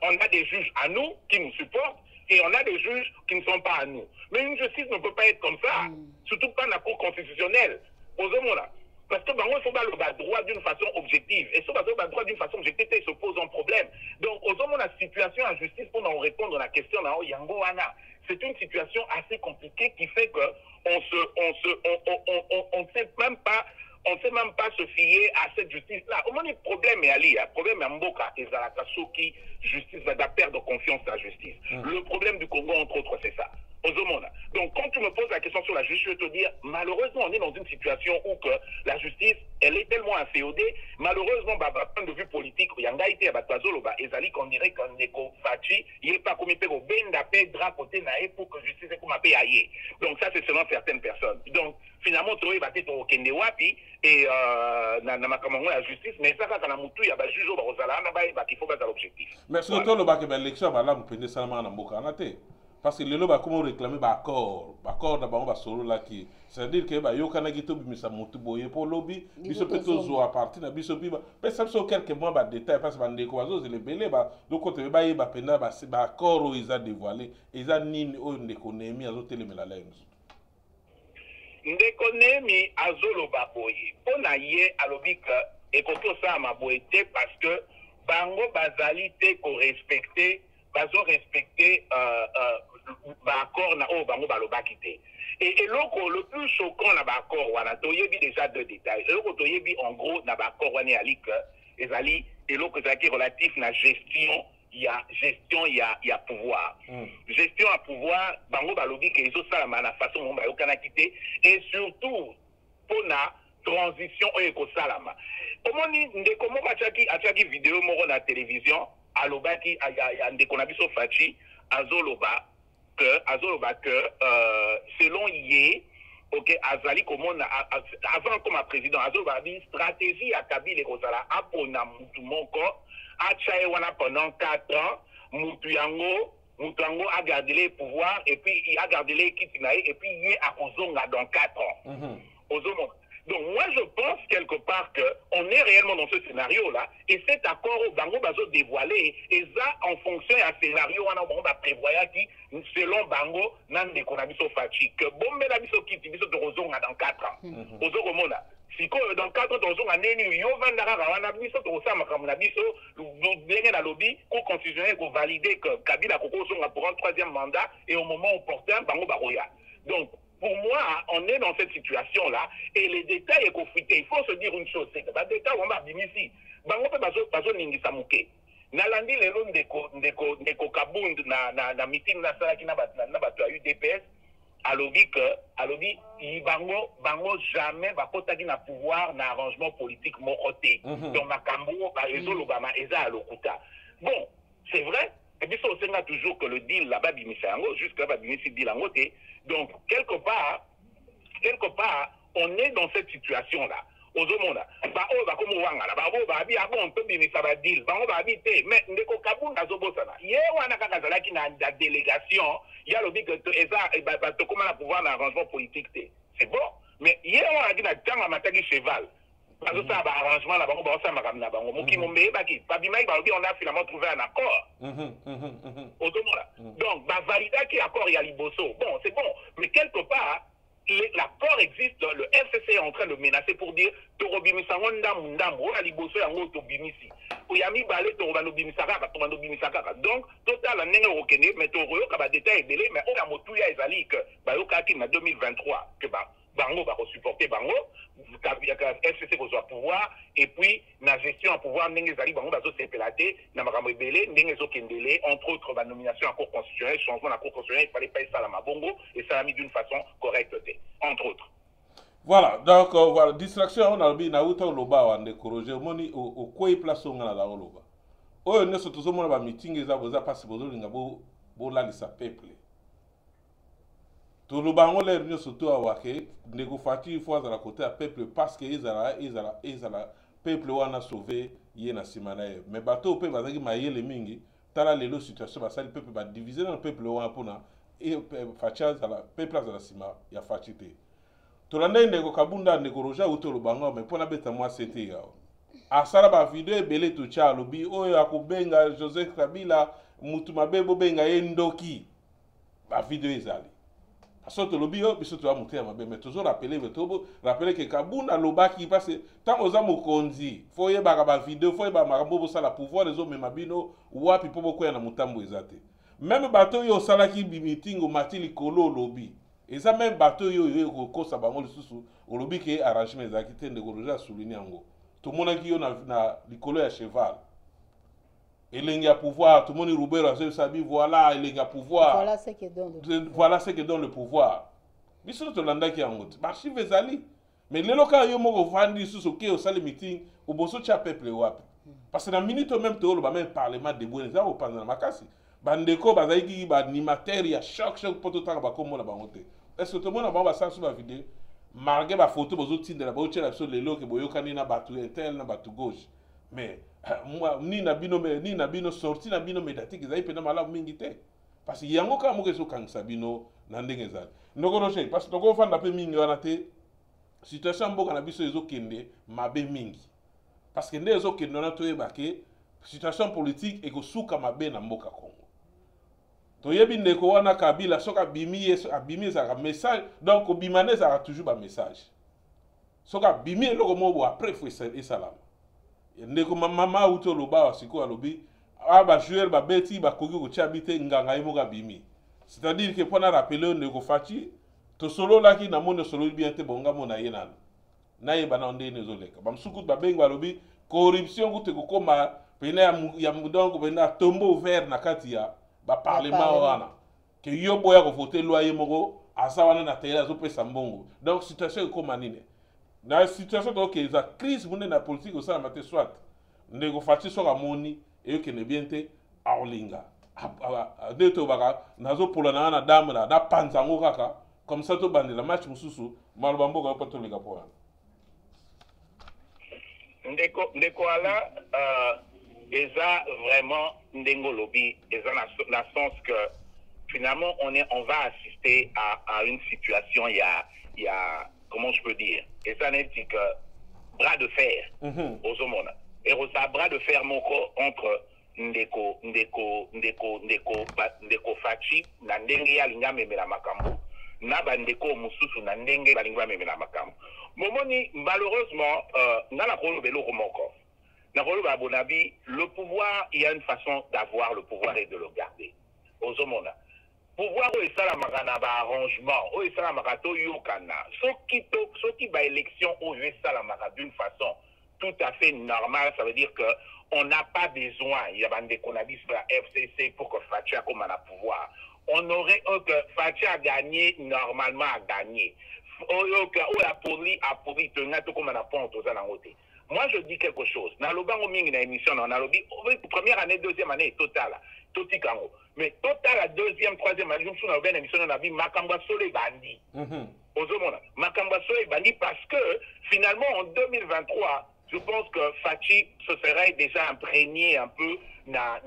on a des juges à nous qui nous supportent et on a des juges qui ne sont pas à nous. Mais une justice ne peut pas être comme ça, surtout pas dans la Cour constitutionnelle. Parce que il faut le droit d'une façon objective. Et si on le droit d'une façon objective, il se pose un problème. Donc, la situation en justice, pour nous répondre à la question, c'est une situation assez compliquée qui fait que on ne sait même pas. On ne sait même pas se fier à cette justice-là. Au moins, le problème est allé. Le problème est Mboka et Zalakasoki, justice va perdre confiance dans la justice. Le problème du Congo, entre autres, c'est ça. Donc, quand tu me poses la question sur la justice, je vais te dire, malheureusement, on est dans une situation où que la justice, elle est tellement inféodée. Malheureusement, point de vue politique, il y a un été à Ezali qu'on dirait qu'on est Fachi, il n'est pas comme il peut au Bendapé, dra côté naïf pour que justice est comme un aillé. Donc, ça, c'est selon certaines personnes. Donc, finalement, tu vas être au Kendewapi et la justice, mais ça, quand on a moutou, il y a un juge qui faut battre l'objectif. Mais surtout, l'élection, là, vous prenez seulement dans Mboka. Parce que les lois comment réclamer accord d'abord va solo là qui c'est-à-dire que bah yokana gito bimisa mutu boye pour lobby biso peto zo à partir na biso biba mais ça sont quelques mois ba détail parce que bande ko bazo les belé ba donc côté ba yeba pena ba accord où ils a dévoilé ils a nini o ndekonemi azo telemela lens ndekonemi azolo ba boye pona ye alobika et koto ça ma boye parce que bango bazali te ko respecter bazo respecter accord na o bango balobaki te et le plus choquant na accord wana toyebi déjà deux détails eloko toyebi en gros na accord wana ya lik ezali eloko ezaki relatif na gestion ya pouvoir gestion à pouvoir bango balobi ke ezosalama na façon mo bayokanaki te et surtout pona transition oyo ekosalama omoni ndeko moko atiaki vidéo moko na télévision alobaki ndeko na biso Fachi azoloba que selon ye ok azali komona avant comme président azoloba bi stratégie ya Kabila ekozala apona mutu moko achaye wana pendant 4 ans mutu yango a gardé le pouvoir et puis il a gardé l'équipe et puis il est à Ozonga dans 4 ans. Donc moi je pense quelque part qu'on est réellement dans ce scénario-là et cet accord au Bango Bazo dévoilé et ça en fonction d'un scénario on a prévoyé qui selon Bango nan de Konabiso Fachi que bombe la biso qui biso de Ozonga dans 4 ans. Ozonga si dans 4 ans Ozonga neni yo vandara wana biso to osama comme la biso ndenge na lobby cour constitutionnel ko valider que Kabila ko Ozonga pour un 3e mandat et au moment opportun Bango Baroya. Donc pour moi, on est dans cette situation-là et les détails sont confrités. Il faut se dire une chose, c'est que les détails, on va dire ici. Bango pe bazo ningisa muke. Nalandi lelo ndeko kabund na meeting na sala ki na bato ya UDPS alobi bango jamais bakotaki na pouvoir na arrangement politique moko te. Donc makambo ba ezoloba ma eza alokuta. Bon, c'est vrai. Et puis ça, on toujours que le deal là-bas bimisa yango jusqu'à là-bas bimisi deal yango te. Donc, quelque part, on est dans cette situation-là. Aux hommes, mais ndeko kabunda zobosana. Ye wana kaka zalaki na délégation, ya lobi que eza to comment la pouvoir na arrangement politique te. C'est bon, mais ye wana ki na tanga mataki cheval. Parce que ça va arrangement là bango ba ça makamna bango moki mombe baki babimai ba lobi on a finalement trouvé un accord. Aux hommes. Donc ba valida ki accord ya liboso. Bon, c'est bon, mais quelque part l'accord existe, le FCC est en train de menacer pour dire Torobimisango ndam on a liboso yango to bimisi. Oyami balé Torobano bimisaka Torobano bimisaka. Donc total nenge okene mais toroyo ka ba détail belé mais on a motuya ezali que ba yokaki na 2023 que bango va supporter bango FCC va pouvoir et puis la gestion à pouvoir ndenge ezali bango bazo sepelate na makambo ebele ndenge ezokendele entre autres la nomination à cour constitutionnelle changement à la cour constitutionnelle il fallait pas ça la mabongo et ça a mis d'une façon correcte entre autres. Voilà, donc voilà, distraction on a bien na uta loba wa ndekoroje moni o koi place on na la loba. Oyo neso tozomona ba meeting eza boza passe bozo linga bo la lisa peuple. Tout le bango l'air nous surtout à Wake, négociatif il faut à la côté à peuple parce que ils peuple on a sauvé yena simanae. Mais bateau peuple va dire maïe les mingi, tala les situation va ça le peuple va diviser dans le peuple on a pour na et facha à la peuple à la sima ya fachité. Tout l'année nego kabunda nego roja ou tout le bango mais pour na beta moi c'était yao. Asala ba vidéo ebele to cha lobi oyo akubenga Joseph Kabila mutu mabebo benga endoki ba vidéo ezali parce que lobi yo biso to amuté ya mabe mais toujours rappeler que Kabunda lobaki parce que tant oza mokonzi faut yeba ba vidéo faut yeba makambo sala pouvoir les hommes mabino wapi po boko ya na mutambo ezate même bato yo salaki bi meeting o matili kolo lobi eza même bato yo ko sa bango lisusu o lobi ke arrangement ezaki te ndeko loja souligner yango. Tout le monde qui est na likolo ya cheval. Il y a pouvoir, tout le monde Roubert a sabi voilà, il y a pouvoir. Voilà ce qui donne le pouvoir. Voilà ce qui donne le pouvoir. Biso to landa ki yango. Archive ezali. Mais le local yo moko vandi sous ce qui au salle meeting au bosso cha peuple wapi. Parce que dans minute même to lo ba même parlement de bonnes za au pendant makasi. Bandeko bazaiki ba animateur ya choc poto tanga ba komo na bangote. Est-ce que tout le monde ba ça sur la vidéo? Malgré ma photo bozo tinde la bozo la sur les lots que boyokani na batu intel na batu gauche mais moi ni na bino sorti na bino médiatique ezali pena malamu mingi te parce que yango ka moke so kangisa bino na ndenge ezali ndoko roche parce que toko fanda pe mingi wana te situation mboka na biso ezokende mabe mingi parce que nde ezokende na toyeba ke situation politique ekosuka mabe na mboka Congo. Toyebi ndeko wana Kabila soka bimi za message donc bimane za toujours ba message soka bimi eloko mobo après faut salam ndeko mama uto loba siko alobi ba joueur ba beti ba koki ko chabite nganga imoka bimi c'est-à-dire que pour na rappeler ndeko Fachi to solo la ki na mone solo bien te bonga mona yenana na yeba na ndene zoleka ba msuku ba bengo alobi corruption ko te ko koma pena ya mudongo pena tombeau ouvert na kati ya ba parlement wana que yo boya ko voter loi yemoko asa wana na tela zo pesa mbongo donc situation ko manine na situation donc za crise mune na politique au sein mate soit ndeko Fachi so ramoni e yo kene biente aolinga de to baka nazo pola na dame na panzango kaka comme ça to bandela match mususu maloba mboka pa to liga po ndeko ala eza vraiment ndengo lobby eza na sens que finalement on va assister à une situation il y a comment je peux dire eza neti que bras de fer aux homona et ça bras de fer moko entre ndeko Fachi na ndenge ya linga memela makambo na bandeko mususu na ndenge balinga memela makambo momoni malheureusement ngala kolo belo moko. Le pouvoir, il y a une façon d'avoir le pouvoir et de le garder. Aux hommes, pouvoir où est ça la magana arrangement, où est ça la magato yokana, ce qui va élection où est ça la magana d'une façon tout à fait normale, ça veut dire que on n'a pas besoin, il y a des conabis la FCC pour que Fachi a comme un pouvoir. On aurait que Fachi a gagné normalement a gagné. Ou la police a police tenir tout comme un apprenti aux alentours. Moi, je dis quelque chose. Dans le banc, on a émission, on a lobby, première année, deuxième année, total. Totikango. Mais total, la deuxième, troisième année, on a une émission, on a vu Makamba Sole Bandi. Makamba Sole Bandi parce que finalement, en 2023, je pense que Fachi se serait déjà imprégné un peu na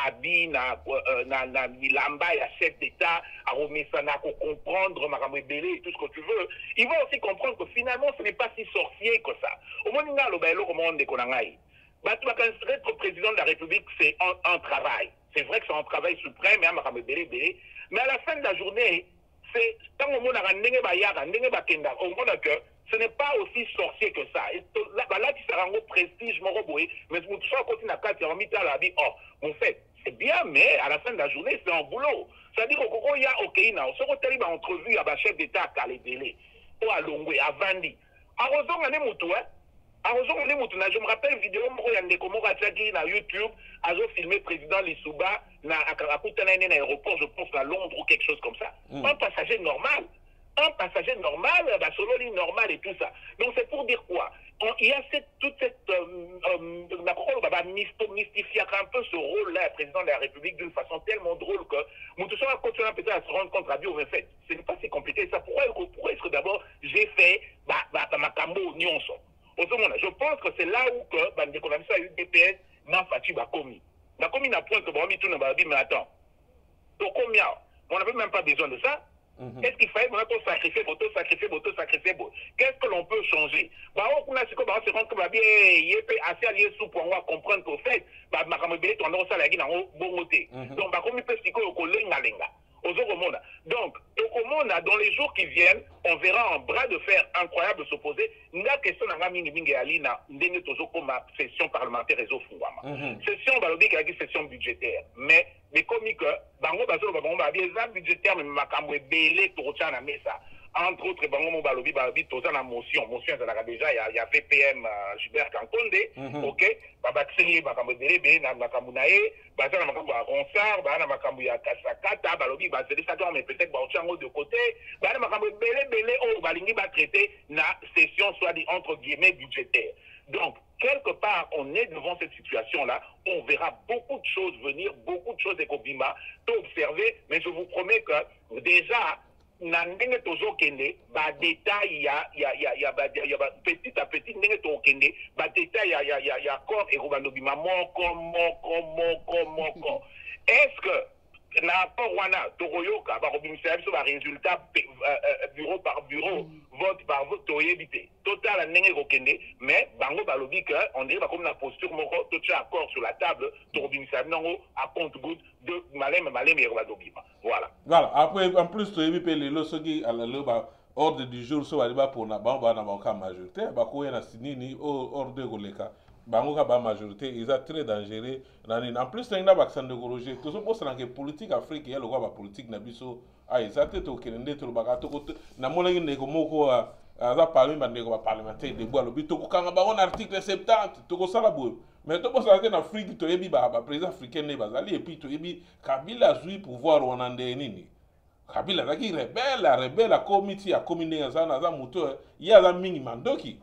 Abi, na Lamba, il y a chef d'État, à Romesana, pour comprendre Maramé Bélé et tout ce que tu veux. Ils vont aussi comprendre que finalement, ce n'est pas si sorcier que ça. Au moins, il y a le monde de Konangaï. Être président de la République, c'est un travail. C'est vrai que c'est un travail suprême, mais à la fin de la journée, c'est tant au monde a au monde que ce n'est pas aussi sorcier que ça. Et là, tu seras en prestige, mon robot, mais tu seras continue à 4 ans, en fait, c'est bien, mais à la fin de la journée, c'est un boulot. C'est-à-dire qu'il y a on se retrouve en entrevue à la chef d'État à Kalebele, ou à Longwe, à Vandi. Je me rappelle une vidéo na YouTube, à filmer président Lissouba, à l'aéroport, je pense à Londres ou quelque chose comme ça. Un passager normal. Un passager normal, solo ligne normale et tout ça. Donc c'est pour dire quoi? il y a toute cette mystifier un peu ce rôle-là, président de la République, d'une façon tellement drôle que Moutoussa va continuer peut-être à se rendre compte à au fait. Ce n'est pas si compliqué. Ça pourrait est-ce que d'abord j'ai fait ma cambo nyonso. Je pense que c'est là où que l'économiste a eu DPS n'a fati bakomi. Bakomi n'a point que bakomi tout n'a pas dit mais attends. Tokomia, on n'avait même pas besoin de ça. Qu'est-ce qu'il fallait sacrifier, sacrifier. Qu'est-ce que l'on peut changer? On a ce qu'on va se rendre compte que il est assez allié sous pour comprendre qu'au fait, ma camobile, on a ça la guine en bon côté. Donc, comme il peut se dire lenga. Donc, dans les jours qui viennent, on verra un bras de fer incroyable s'opposer. La question n'a mingi alina, ndenge toujours comme session parlementaire réseau Fouama. Session balobi qui session budgétaire. Mais comme que, bango bazolo bango babi budgétaire mais makamwe belé to na mesa. Entre autres, bango balobi toza na motion ça déjà il y a VPM Gilbert Kankonde, OK, babatseli makamwe belé na makamwe nae, bazana makamwe à Ronsard, bazana makamwe ya Kasakata, balobi bazeli ça mais peut-être baochango de côté, bazana makamwe belé oh balingi ba traiter na session soit dit entre guillemets budgétaire. Donc, quelque part, on est devant cette situation-là. On verra beaucoup de choses venir, beaucoup de choses ekobima, tout observer, mais je vous promets que déjà, nandenge tozo kende, ba détail, il y a petit à petit, nandenge tozo kende, ba détail, il y a corps et robandobima, moko. Est-ce que, n'importe wana toroyoka bakobimisa biso ba résultat bureau par bureau vote par vote toyebite total ndenge kokende mais bango balobi que on dirait comme la posture moko tout accord sur la table tokobimisa nango à compte goutte de malem et badobima voilà après en plus toyebi pe lelo soki alalo ba ordre du jour so baliba pour na bango na bango majorité bakoya na sinini ordre koleka bango ka ba majorité ils sont très dangereux en plus na baksan de goroger tout ça pour ça que politique Afrique ya lokwa ba politique na biso ils ont tout kelende to baka to na molengi ndeko moko aza parmi ba ndeko ba parlementaire de bois lobi to kanga ba on article 70 to ko sala boy mais to bossa que na Afrique to yebi ba président africain ne bazali et puis to yebi Kabila zui pouvoir wana nini Kabila zaki rebelle a comité a combiné za moto ya za mingi mandoki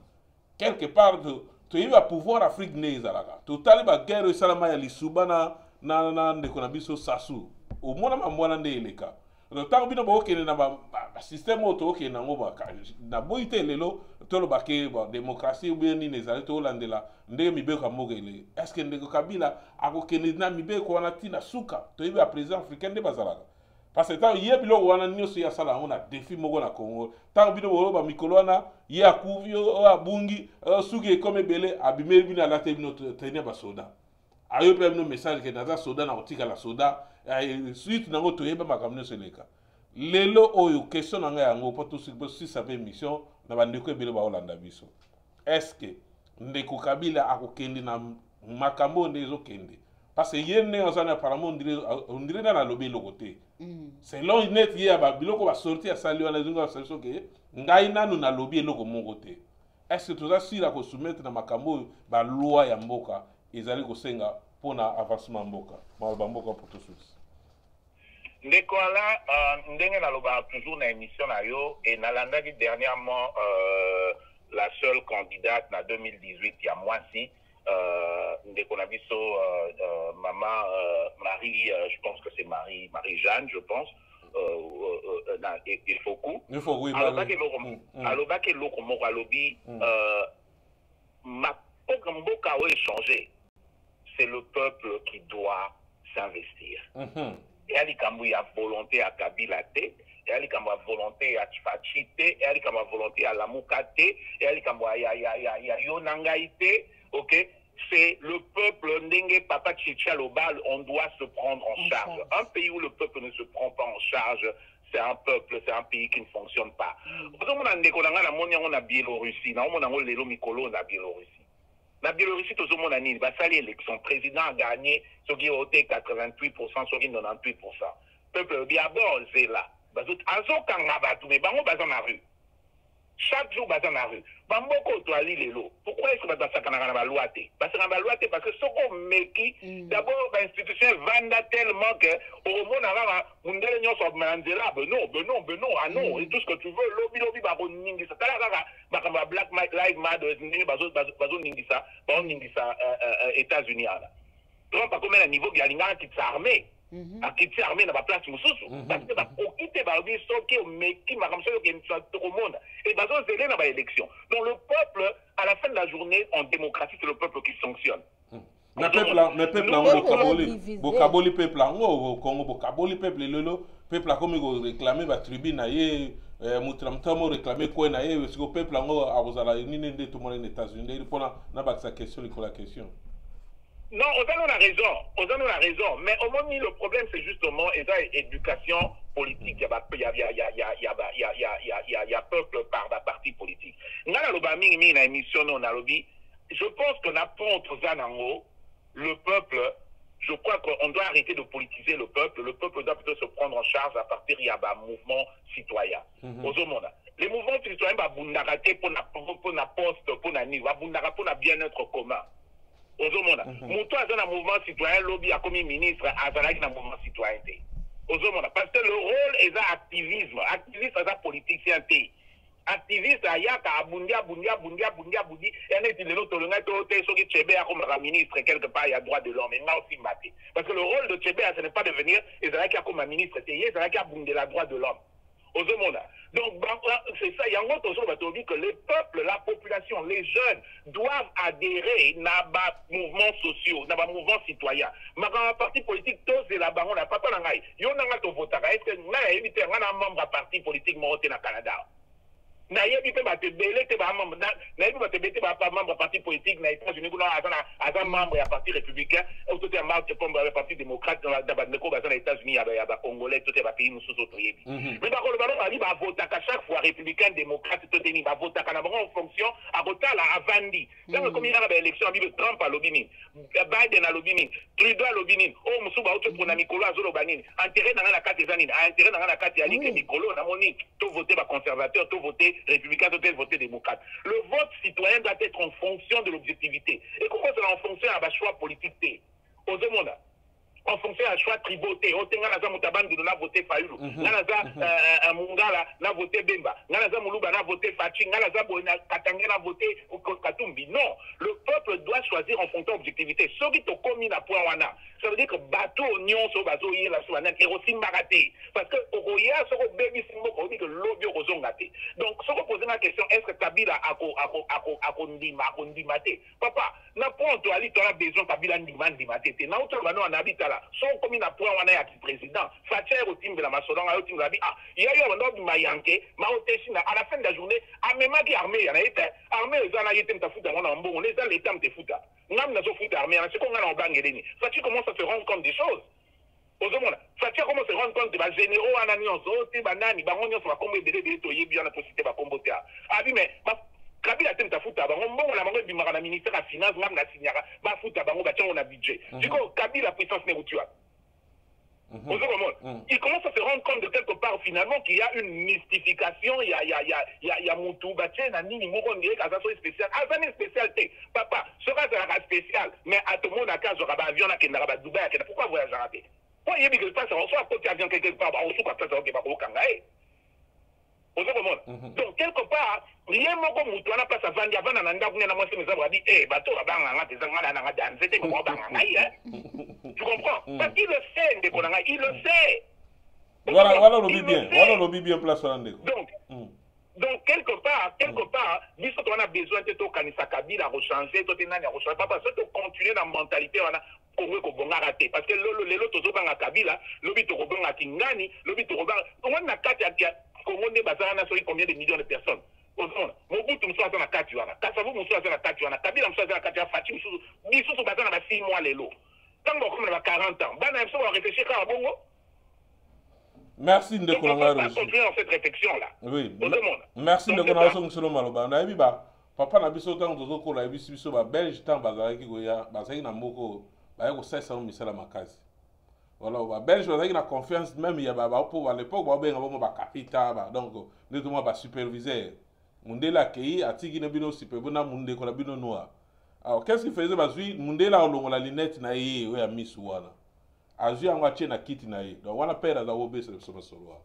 quelque part de to yiba pouvoir Afrique ne ezalaka to taliba guerre salama ya lisuba na ndeko na biso sasu o mona mwana nde eleka le temps bino ba okene na ba système auto okene na ngoba na boite lelo to lo baké ba démocratie ou bien ni ezali to landela ndenge mibeko mogele est ce que ndeko Kabila akokene na mibeko wana tina suka to yiba président africain nde bazalaka parce que tant yé bilo wana nyoso ya sala on a défi moko na Congo tant bino bo ba mikolo wana ye akuvio abungi sugi comme belé abimé bino la te bino tenir ba soda ayo pe bino message que naza soda na otika la soda suite nango to yeba makamno seleka lelo oyo question nanga yango po to si ça fait mission na bandeko ebele ba Holanda biso est-ce que ndeko Kabila akokende na makambo ndezo kende parce que yé ne ozana apparemment on dirait dans la lobby lokoté selon net yé ba biloko ba sortir à sali wana zinga saliso ke ngai nanu na lobby eloko mongo te est-ce que toza sila ko soumettre na makambo ba loi ya mboka ezali ko senga pona avancement mboka ba mboka pour tous ndeko ala ndenge na loba toujours na émission na yo et na landaki dernièrement la seule candidate na 2018 ya mwasi ndeko na biso maman Marie je pense que c'est Marie Jeanne je pense il faut oui alobaki loko moko alobi mboka o échanger c'est le peuple qui doit s'investir et alikambo ya volonté à Kabila te et alikambo ya volonté à Tchifachi te et alikambo ya volonté à Lamuka te et alikambo ya Yonangai te. OK, c'est le peuple ndenge papa Chicha Lobal, on doit se prendre en charge. Un pays où le peuple ne se prend pas en charge, c'est un peuple, c'est un pays qui ne fonctionne pas. On a ndeko nanga na moni on a Biélorussie, na mona ngol lelo mikolo na Biélorussie. Na Biélorussie to zomona nini ba sali élection président a gagné soki oté 88%, soki 98%. Peuple bi abord zela. Bazot azokanga batu mais bango bazana rue. chaque jour baza na rue bamboko to ali lelo pourquoi est-ce que basakana na loi te parce que soko meki d'abord ba institution vanda tellement que au monde na mundele nyonso manzela Benoît ah non et tout ce que tu veux lobby ba ko ningisa kala kaka ba black lives matter ni bazo ningisa ba ningisa États-Unis ala donc pas comme à niveau ya lingana qui s'armée akiti armée na ba place mususu parce que ba okite ba bi soki meki makamso yo ke tout le monde et bazo zélé na ba élection donc le peuple à la fin de la journée en démocratie c'est le peuple qui fonctionne. Mais peuple en bokaboli peuple en au Congo bokaboli peuple lelo peuple a comme réclamer ba tribune na ye mutramtamo réclamer quoi na ye parce que peuple en a bozala ni ndé tout le monde aux États-Unis pour na ba sa question la question. Non, on a raison. Mais au moins, le problème, c'est justement l'éducation politique. Il y a peuple par la partie politique. Je pense qu'on a pas entre Zanango, le peuple. Je crois qu'on doit arrêter de politiser le peuple. Le peuple doit plutôt se prendre en charge à partir du mouvement citoyen. Les mouvements citoyens, pour la poste, pour la bien-être commun. Ozomona muto azana mouvement citoyen lobby a comme ministre azana na mouvement citoyen té ozomona parce que le rôle est activisme est politique c'est un té activiste ayaka abundia et on est dit le tolonga to soki Tchebe a comme ministre quelque part il y a droit de l'homme mais là aussi maté parce que le rôle de Tchebe ce n'est pas de venir ezalaki comme ministre té ezalaki abundela la droit de l'homme ozomona. Donc, c'est ça, il y a un autre dit que les peuples, la population, les jeunes doivent adhérer à des mouvements sociaux, à des mouvements citoyens. Mais quand un parti politique, tous les là-bas, on n'a pas de vote. Il y a un vote. Est-ce que nous avons un membre de parti politique au Canada? Nayebi pe ba te belé te ba membre nayebi ba te bete ba pas membre parti politique na États-Unis kuna azana membre ya parti républicain ou tout est membre de parti démocrate dans la neko ba na États-Unis ya ba congolais tout est ba pays mususu to yebi mais ba ko ba ba voter à chaque fois républicain démocrate tout est ni ba voter kana ba en fonction à kotala avandi donc comme il y a ba élection bi Trump a lobbying Biden a lobbying Trudeau a lobbying oh musuba auto pour na Nicolas azolo banini intérêt dans la carte zanini intérêt dans la carte ya Ligue Nicolas na moni tout voter ba conservateur tout voter républicain doit être voté démocrate. Le vote citoyen doit être en fonction de l'objectivité. Et comment c'est en fonction à choix politique? Aux demandes. En fonction à choix tribauté. Au tenga naza mutabandu na voté Fayulu. Naza Mungala na voté Bemba. Naza Muluba na voté Fachi. Naza Katanga na voté Katumbi. Non. Le peuple doit choisir en fonction de l'objectivité. Ce qui est commis à point wana. Ça veut dire que bateau union so bazo yé la soana et aussi maraté. Parce que Ogoya so baby simbo ko dit que lobby ozongate. Donc ce qu'on pose la question est-ce que Kabila ako ndimate. Papa, na point to ali to a besoin Kabila ndimate. Na auto bano en habitala. So comme na point wana ya président. Facher au timbe la masodanga au timbe la bi ah, il y a eu un ordre mayanke, ma oteshina à la fin de la journée, a même qui armée ya na été armée ezana yete mtafuta ngona mbongo, les gens l'état mtefuta. Ngam na so futa armée, c'est qu'on a en bangeleni. Facher commence à se rendre compte des choses. Fatia commence à se rendre compte de la généraux en alliance, banani, bangonio sur la combe de toyer bien la possibilité de comboter. Ah oui, mais Kabila a tenta futa, on a manqué du marana ministère à finance, même la signara, ba futa, bango, on a budget. Du coup, Kabila puissance n'est où tu as. Il commence à se rendre compte de quelque part finalement qu'il y a une mystification, il y a Moutou, Nani, Mouron, Azazoi spécial, Azani spécialité. Papa, sera de la spéciale, mais à tout le monde à cas, aura avion à Kenara, Dubaï, pourquoi voyager raté? Pourquoi il y a quelque part, on soit côté avion quelque part, on soit pas au Kangaï. Donc, quelque part, rien de Moutou, on a pas sa vendre avant, on a dit, eh, bateau, c'était comme tu comprends? Parce qu'il le sait, il le sait. Voilà le lobby bien placé. Donc, quelque part, on a besoin de tout Kanisa Kabila rechanger, tout est rechanger. Papa, ça doit continuer dans la mentalité, on a Congo ko raté. Parce que le lot de Kabila, le but de Kingani, le but de on a 4 Congo ne bazana sur combien de millions de personnes. Mobutu mso azana 4 wana. Kasavu mso azana 4 wana. Kabila mso azana 4 wana. Fachi mso biso so bazana 6 mois lelo. Tant qu'on a 40 ans, bana mso va réfléchir à Bongo. Merci de continuer dans cette réflexion là. Oui. Merci de connaître monsieur Maloba. Na biba papa na biso tant tozo ko la biso ba belge tant bazaki ko ya bazaki na moko ba ko 500 misala makazi. Voilà, ba belge bazaki na confiance même il y a ba pour à l'époque ba benga ba capita ba donc nettement ba superviseur. Mundela kei atiki na bino sipebona munde ko na bino noir. Alors qu'est-ce qu'il faisait bazui Mundela olongo la lunette na ye o ya miss wana. Azui angwa che na kiti na ye. Donc wana père za obese le soma solo.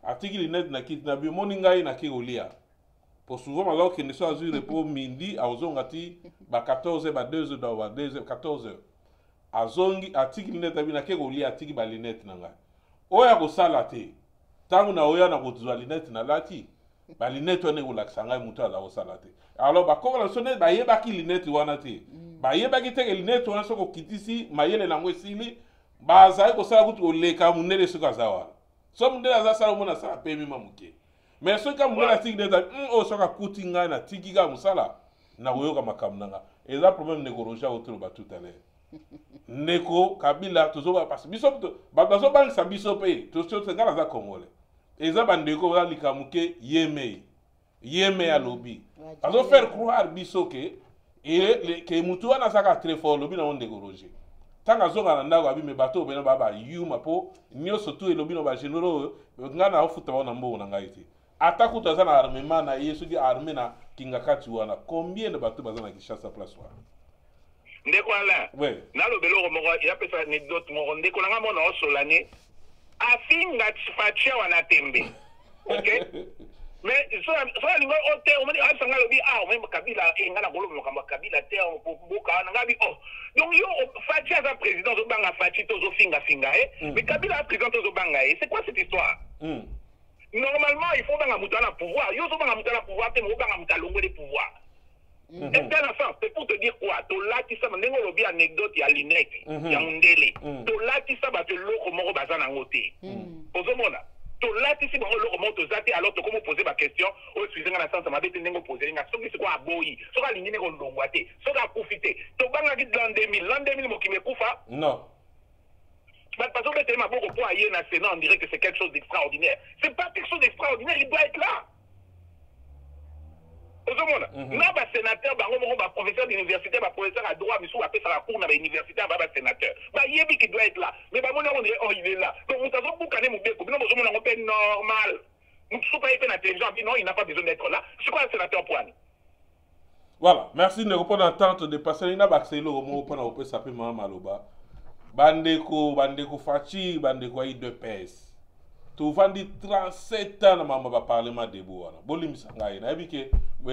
Atiki lunette na kiti na bi moninga na ki olia. Pour souvent alors que ne soit azui repos midi a ozongati ba 14h ba 2h dans ba 2h 14h. Azongi atiki lunette na bi na ki olia atiki ba lunette na nga. Oya ko sala te. Tangu na oya na ko tuzwa lunette na lati. Ba lunette wana ko laksanga mutu ala ko sala te. Alors ba ko la sonne ba yeba ki lunette wana te. Ba yeba ki te lunette wana soko kitisi mayele na ngwesili ba za ko sala kutu oleka munele suka zawa. So munele za sala mona sala pemi mamuke. Mais so ka munele tiki neta o soka kutinga na tiki ga musala na oyoka makamnanga. Eza problème nekoroja autour ba tout à l'heure. Neko Kabila tozoba parce biso bazo bang sa biso pe to ngala za Congolais. Eza bandeko ba likamuke yeme ya lobby. Azo faire croire biso que que mutu wana saka très fort lobby na onde goroje. Tanga zonga na ndako abi me bato bena baba yuma po nyoso tu lobby no ba généraux ngana ofuta wana mbo na ngaiti. Ataku tazana armement na yesu di armée na kingakati wana combien de bato bazana Kinshasa place wana. Ndeko ala nalobelo moko ya pesa anecdote moko ndeko nanga mona osolane afinga fatia wana tembe. OK? Mais so lingo ote o mani asanga lobi o Kabila ngana golo mokamba Kabila te o boka nanga bi donc yo fatia za président zo banga fatia to zo finga mais Kabila président to zo banga c'est quoi cette histoire? Normalement il faut banga mutana pouvoir yo zo banga mutana pouvoir te mo banga mutalongo de pouvoir. C'est pour te dire quoi? Tola qui ça m'endengo lobi anecdote ya linette ya mundele. Tola qui ça ba te loko moko bazana ngote. Ozomona. Tola qui si bango loko moko zate alors to comment poser ma question o excusez nga na sens ma bete ndengo poser nga soki c'est quoi aboyi. Soka lingine ko ndongwate. Soka kufite. To banga ki l'an 2000 mo kime kufa? Non. Parce que tellement beaucoup pour aller na Sénat on dirait que c'est quelque chose d'extraordinaire. C'est pas quelque chose d'extraordinaire, il doit être là. Na ba sénateur bango moko ba professeur d'université ba professeur à droit misu appelle ça la cour na ba université ba sénateur ba yebi qui doit être là mais ba mona on dirait il est là donc on s'azo boucaner mon beko bino bozo mona ngopé normal mutu pas été na télévision non il n'a pas besoin d'être là c'est quoi un sénateur poani. Voilà, merci de répondre en tente de passer na ba selo au mot pona opé sapé mama maloba bandeko fachi bandeko ai de PS tu vandi 37 ans na mama ba parlement debout wana bolimisa ngai na ebike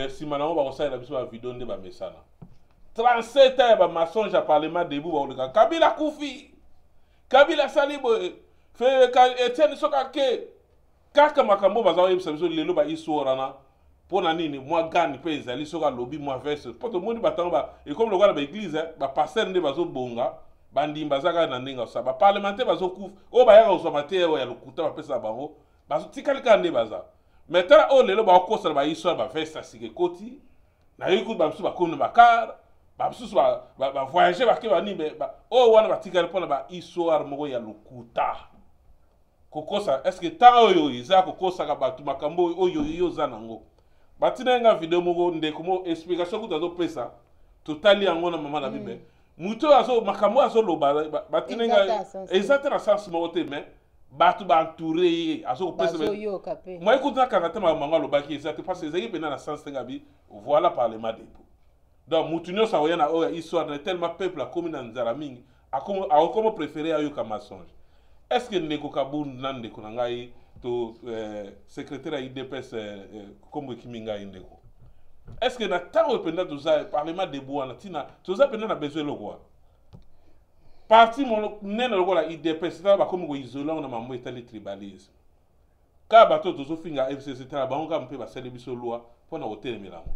si manamo ba kosa na biso ba vidéo nde ba mesana 37 ans ba mensonge à parlement debout ba oleka Kabila kufi Kabila salibo fe ka Etienne soka ke kaka makambo bazawa yebisa biso lelo ba isorana pona nini moi gani pe ezali soka lobby moi verse poto moni batango ba et comme le gars ba église ba pasteur nde bazo bonga bandimba zaka na ndinga sa ba parlementaire bazo kuf o ba yaka osoma te ya lokuta ba pesa bango bazo tikalika nde baza maintenant o lelo ba kosa ba iso ba vesta sike koti na yiku ba biso ba komna ba car ba biso ba voyager ba ke ba nimbe ba o wana ba tikala pona ba iso armo ya lokuta kokosa est-ce que ta oyo iza kokosa ka ba tumakambo oyo yo zanango batina nga video moko ndeko mo explication kutazo pesa totali yango na mama na bibe muto azo makambo azo loba batinenga exactement na sens mo te mais batu ba entourer azo pesa moi écoute na kanata mama loba ki exactement parce que ezaki pena na sens ngabi voilà parlement debout donc mutu nyo sa oyana o histoire de tellement peuple a comme na nzara mingi a comme préféré ayo ka mensonge est-ce que ndeko kabund nande ko ngai to secrétaire à IDPS comme kiminga ndeko. Est-ce que na tango penda toza parlement debout na tina toza penda na besoin le roi. Parti mon nena le la IDPS ta ba comme go isolant na mambo etali tribalisme. Ka bato tozo finga FCC ta ba on ka mpe ba sele biso loi pour na hotel milango.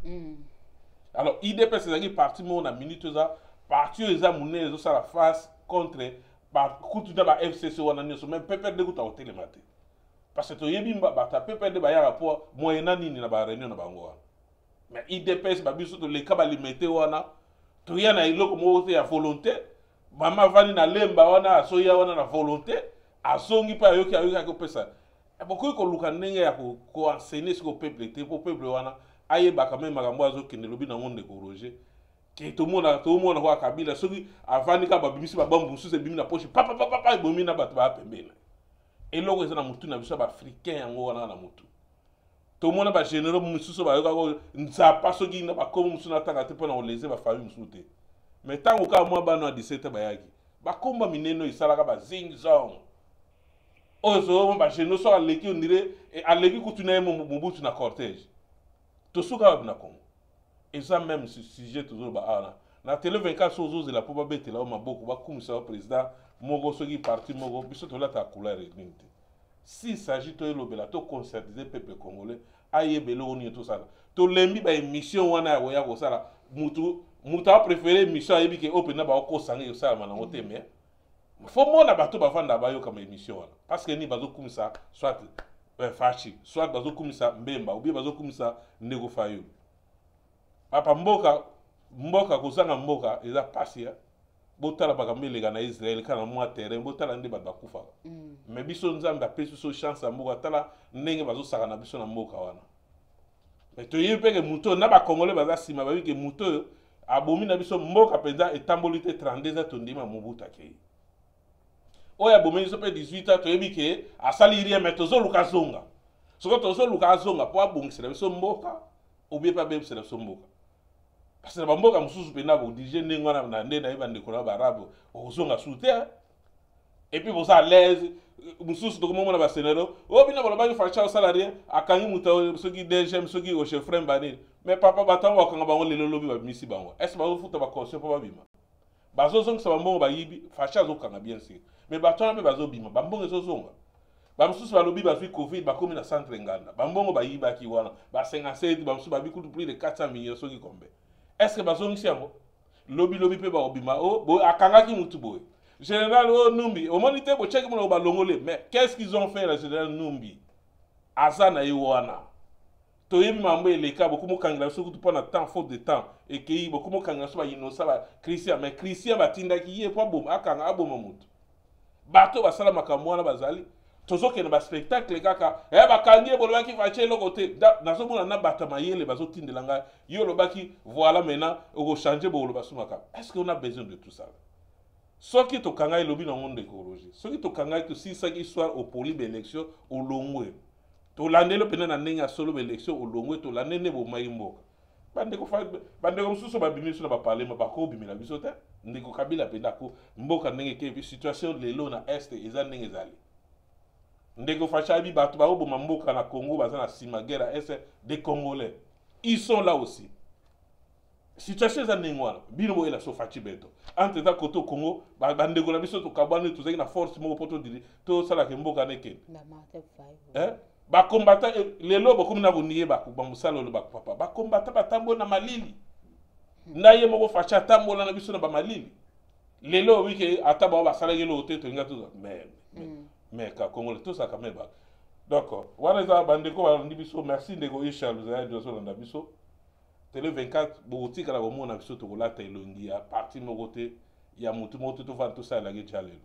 Alors IDPS ezaki parti mon na minute za parti eza munene zo sala face contre ba kutu da ba FCC wana nyoso même pepe de kuta hotel maté. Parce que toyebi bata pepe de ba ya rapport moyena nini na ba réunion na bango wana. Mais IDPS ba biso to le ka ba limité wana to ya na iloko mo ya volonté mama vani na lemba wana asoya wana na volonté asongi pa yoki ayoki ko pesa beaucoup ko luka ndenge ya ko enseigner ce ko peuple te pour peuple wana ayeba quand même makambo azo kende lobi na monde ko Roger ke to mona kwa Kabila soki avani ka ba bimisi ba bambu suse bimi na poche papa bomina bato ba pembena eloko ezana mutu na biso ba africain yango wana na mutu to mona ba généraux mususu ba yoka nzapa soki na ba komo mususu na tanga te pona oleze ba famille mususu te mais tango ka mwa bana 17 bayaki ba komba mineno isalaka ba zing zong ozo ba généraux so aleki ondire aleki kutuna mubutu na cortège to suka ba na Congo eza même sujet toujours ba ana na télé 24 sozo la poba betela o maboko ba kumisa président mogo soki parti mogo biso to la ta couleur ninte s'il s'agit de l'obéla to conscientiser peuple congolais aye belo oni to sala to lembi ba émission wana ya ko sala mutu a préféré émission ayebi ke open na ba ko sanga yo sala mana ngote mais faut mona bato ba vanda ba yo comme émission wana parce que ni bazo kumisa soit fachi soit bazo kumisa mbemba ou bien bazo kumisa ndego fayo papa mboka kozanga mboka eza pasia botala bakambelega na Israël kana mwa terrain botala nde bakufa mais biso nzambe apesi so chance mboka tala ndenge bazosaka na biso na mboka wana mais to yepeke muto na ba congolais baza sima ba ke muto abomi na biso mboka penza etambolite 32 ans tondima mobuta ke oya abomi so pe 18 ans to yebike asali rien mais tozo luka zonga soko tozo luka zonga po abongisela biso mboka obie pa bebisela biso mboka parce que bamboka mususu pena bo dirige ndengwana na nde na yeba ndeko na barabu ozonga soutien et puis vous à l'aise mususu to komona ba senero o bina bolo ba facha salarié akangi muta soki DGM soki o chef frère bani mais papa batango akanga bango lelo lobi ba misi bango est-ce ba futa ba conseil pa bima bazo zonga sa bambongo ba yibi facha zo kanga bien sûr mais batona be bazo bima bambongo zo zonga ba mususu ba lobi ba fi covid ba komi na centre nganda bambongo ba yiba ki wana ba 57 ba mususu ba bi kutu plus de 400 millions soki kombe est-ce que bazongi siango lobi pe ba obima o bo akangaki mutu boy général o Numbi au monité bo check mo ba longolé mais qu'est-ce qu'ils ont fait le général Numbi azana yiwana to yebi mambo eleka beaucoup mo kangela so kutu pona temps faute de temps et que beaucoup mo kangela so ba innocent ba Christian mais Christian batindaki ye po bom akanga aboma mutu bato basala makambo wana bazali tozoke na ba spectacle kaka bakangie bolobaki fache loko te nazomona na bata mayele bazotindelanga yo lobaki voilà maintenant oko changer boloba sumaka est-ce qu'on a besoin de tout ça soki to kanga elobi na monde écologie soki to kanga to si ça histoire au poli élection au longwe to landelo pena na ndenge solo élection au longwe to landene bo mayimboka bande ko mususu babimiso na ba parlement ba ko bimela biso te ndeko kabila penda ko mboka ndenge ke situation lelo na est eza ndenge zali ndeko fachabi bato ba oboma mboka na Congo baza na sima guerre est des Congolais ils sont là aussi situation za nengwana bino bo ela so fachi beto entre ta koto Congo ba ndeko na biso to kabane to zaki na force mo poto dili to sala ke mboka neke na mate five ba combattant lelo bo komina boniye ba ba musalo lo ba papa ba combattant batambo na malili ndaye mo facha tambola na biso na ba malili lelo wiki ataba ba sala ngelo te to ngatu mais ka Congo tout ça quand même d'accord wana za bandeko ba ndibiso merci ndeko Isha Luzaya de so landa biso télé 24 botika la bomona biso to kolata elongi ya parti mokote ya mutu moto to vanto ça la gejalelo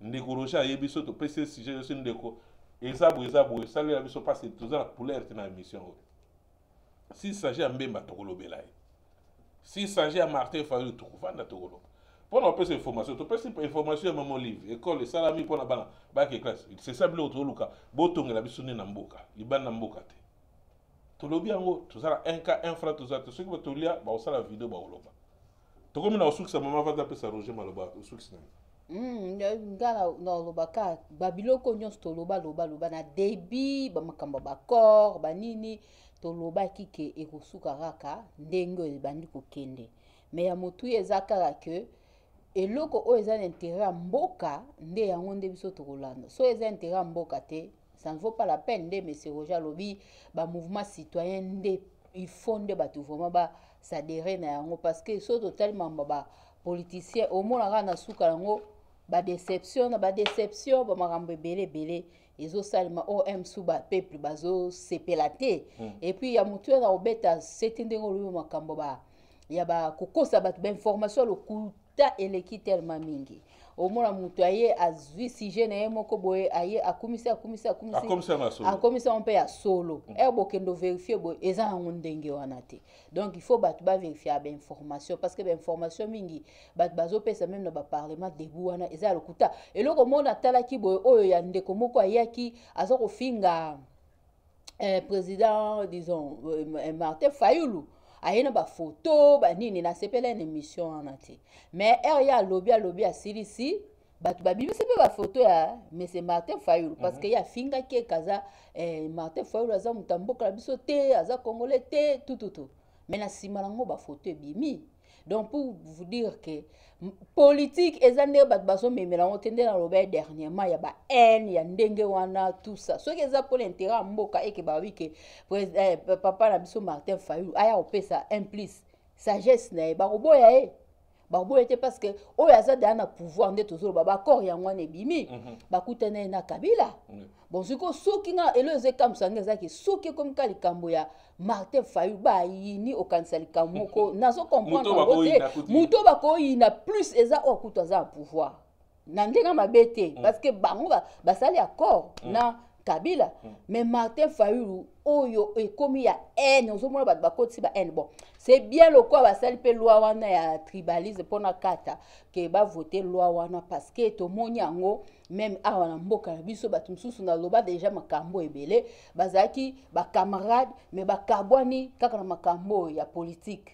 ndeko Rocha yebiso to PC sujet so ndeko ezabo sali la biso passer tout ça la couleur na émission si s'agit à Mbemba to kolobela si s'agit à Martin Fayulu to kovanda to kolo pour nous passer information, tu passes information à mon livre, école, les salami pour la bana, bac classe. C'est ça le autre luka, botonga la bisonne namboka, liban namboka te. Tu l'as bien haut, tu as un cas, un frère, tu as ce que tu lis, bah on la vidéo, bah on l'a. Tu comme na osuka maman va taper sa Roger Maloba, osuka. Ngala na lobaka, babiloko nyonso to loba na débit, ba makamba ba corps, ba nini, to loba kike ekosuka raka, ndenge bandi ko kende. Mais ya motu ezaka que eloko o eza intérêt mboka nde yango nde biso tokolanda so eza intérêt mboka te ça ne vaut pas la peine de monsieur Roger lobi ba mouvement citoyen nde il faut nde batu vraiment ba s'adhérer na yango parce que so totalement ba politicien au moins na suka yango ba déception ba makambo belé ezo salima OM suba peuple bazo sepelate et puis ya motu na obeta setende ngolo makambo ba ya ba kokosa batu ba information le kuta eleki tellement mingi au moins mutu aye azwi sujet na moko boye aye akomisa on peut ya solo bokendo vérifier boye eza ngo ndenge wana te donc il faut batu ba vérifier ba information parce que ba information mingi batu bazo pesa même na ba parlement debu wana eza le kuta eloko mona talaki boye oyo ya ndeko moko ayaki azoko finga président disons Martin Fayulu ayena ba photo ba nini na sepela une émission en ati mais ya lobby a silisi batu babimisi pe ba photo ya mais c'est Martin Fayulu parce que ya finga ke kaza Martin Fayulu aza mutamboka biso te aza congolais te tout mais na sima nango ba photo ebimi. Donc pour vous dire que politique ezande bat baso memela otende na loba dernièrement ya ba haine ya ndenge wana tout ça ce que ça pour l'intérêt mboka et que ba wi que papa na biso Martin Fayulu aya opesa un plus sagesse na ba roboya Barbo était parce que o yaza na pouvoir nde tozolo ba corps ya ngwana ebimi bakutana na Kabila bon siko soki nga eleze kam sanga zaki soki comme kalikambo ya Martin Fayulu ba yini okanisa likamoko nazo comprendre muto bako yina plus eza okuta za pouvoir na ndenga mabete parce que bango ba sali accord na Kabila mais Martin Fayulu oyo ekomi ya haine ozomona bat bakoti ba haine bon c'est bien le quoi ba sali pe loi wana ya tribalisme pona kata ke ba voter loi wana parce que to moni yango même awa na mboka na biso batu msusu na loba déjà makambo ebele bazaki ba camarade mais ba kabwani kaka na makambo ya politique.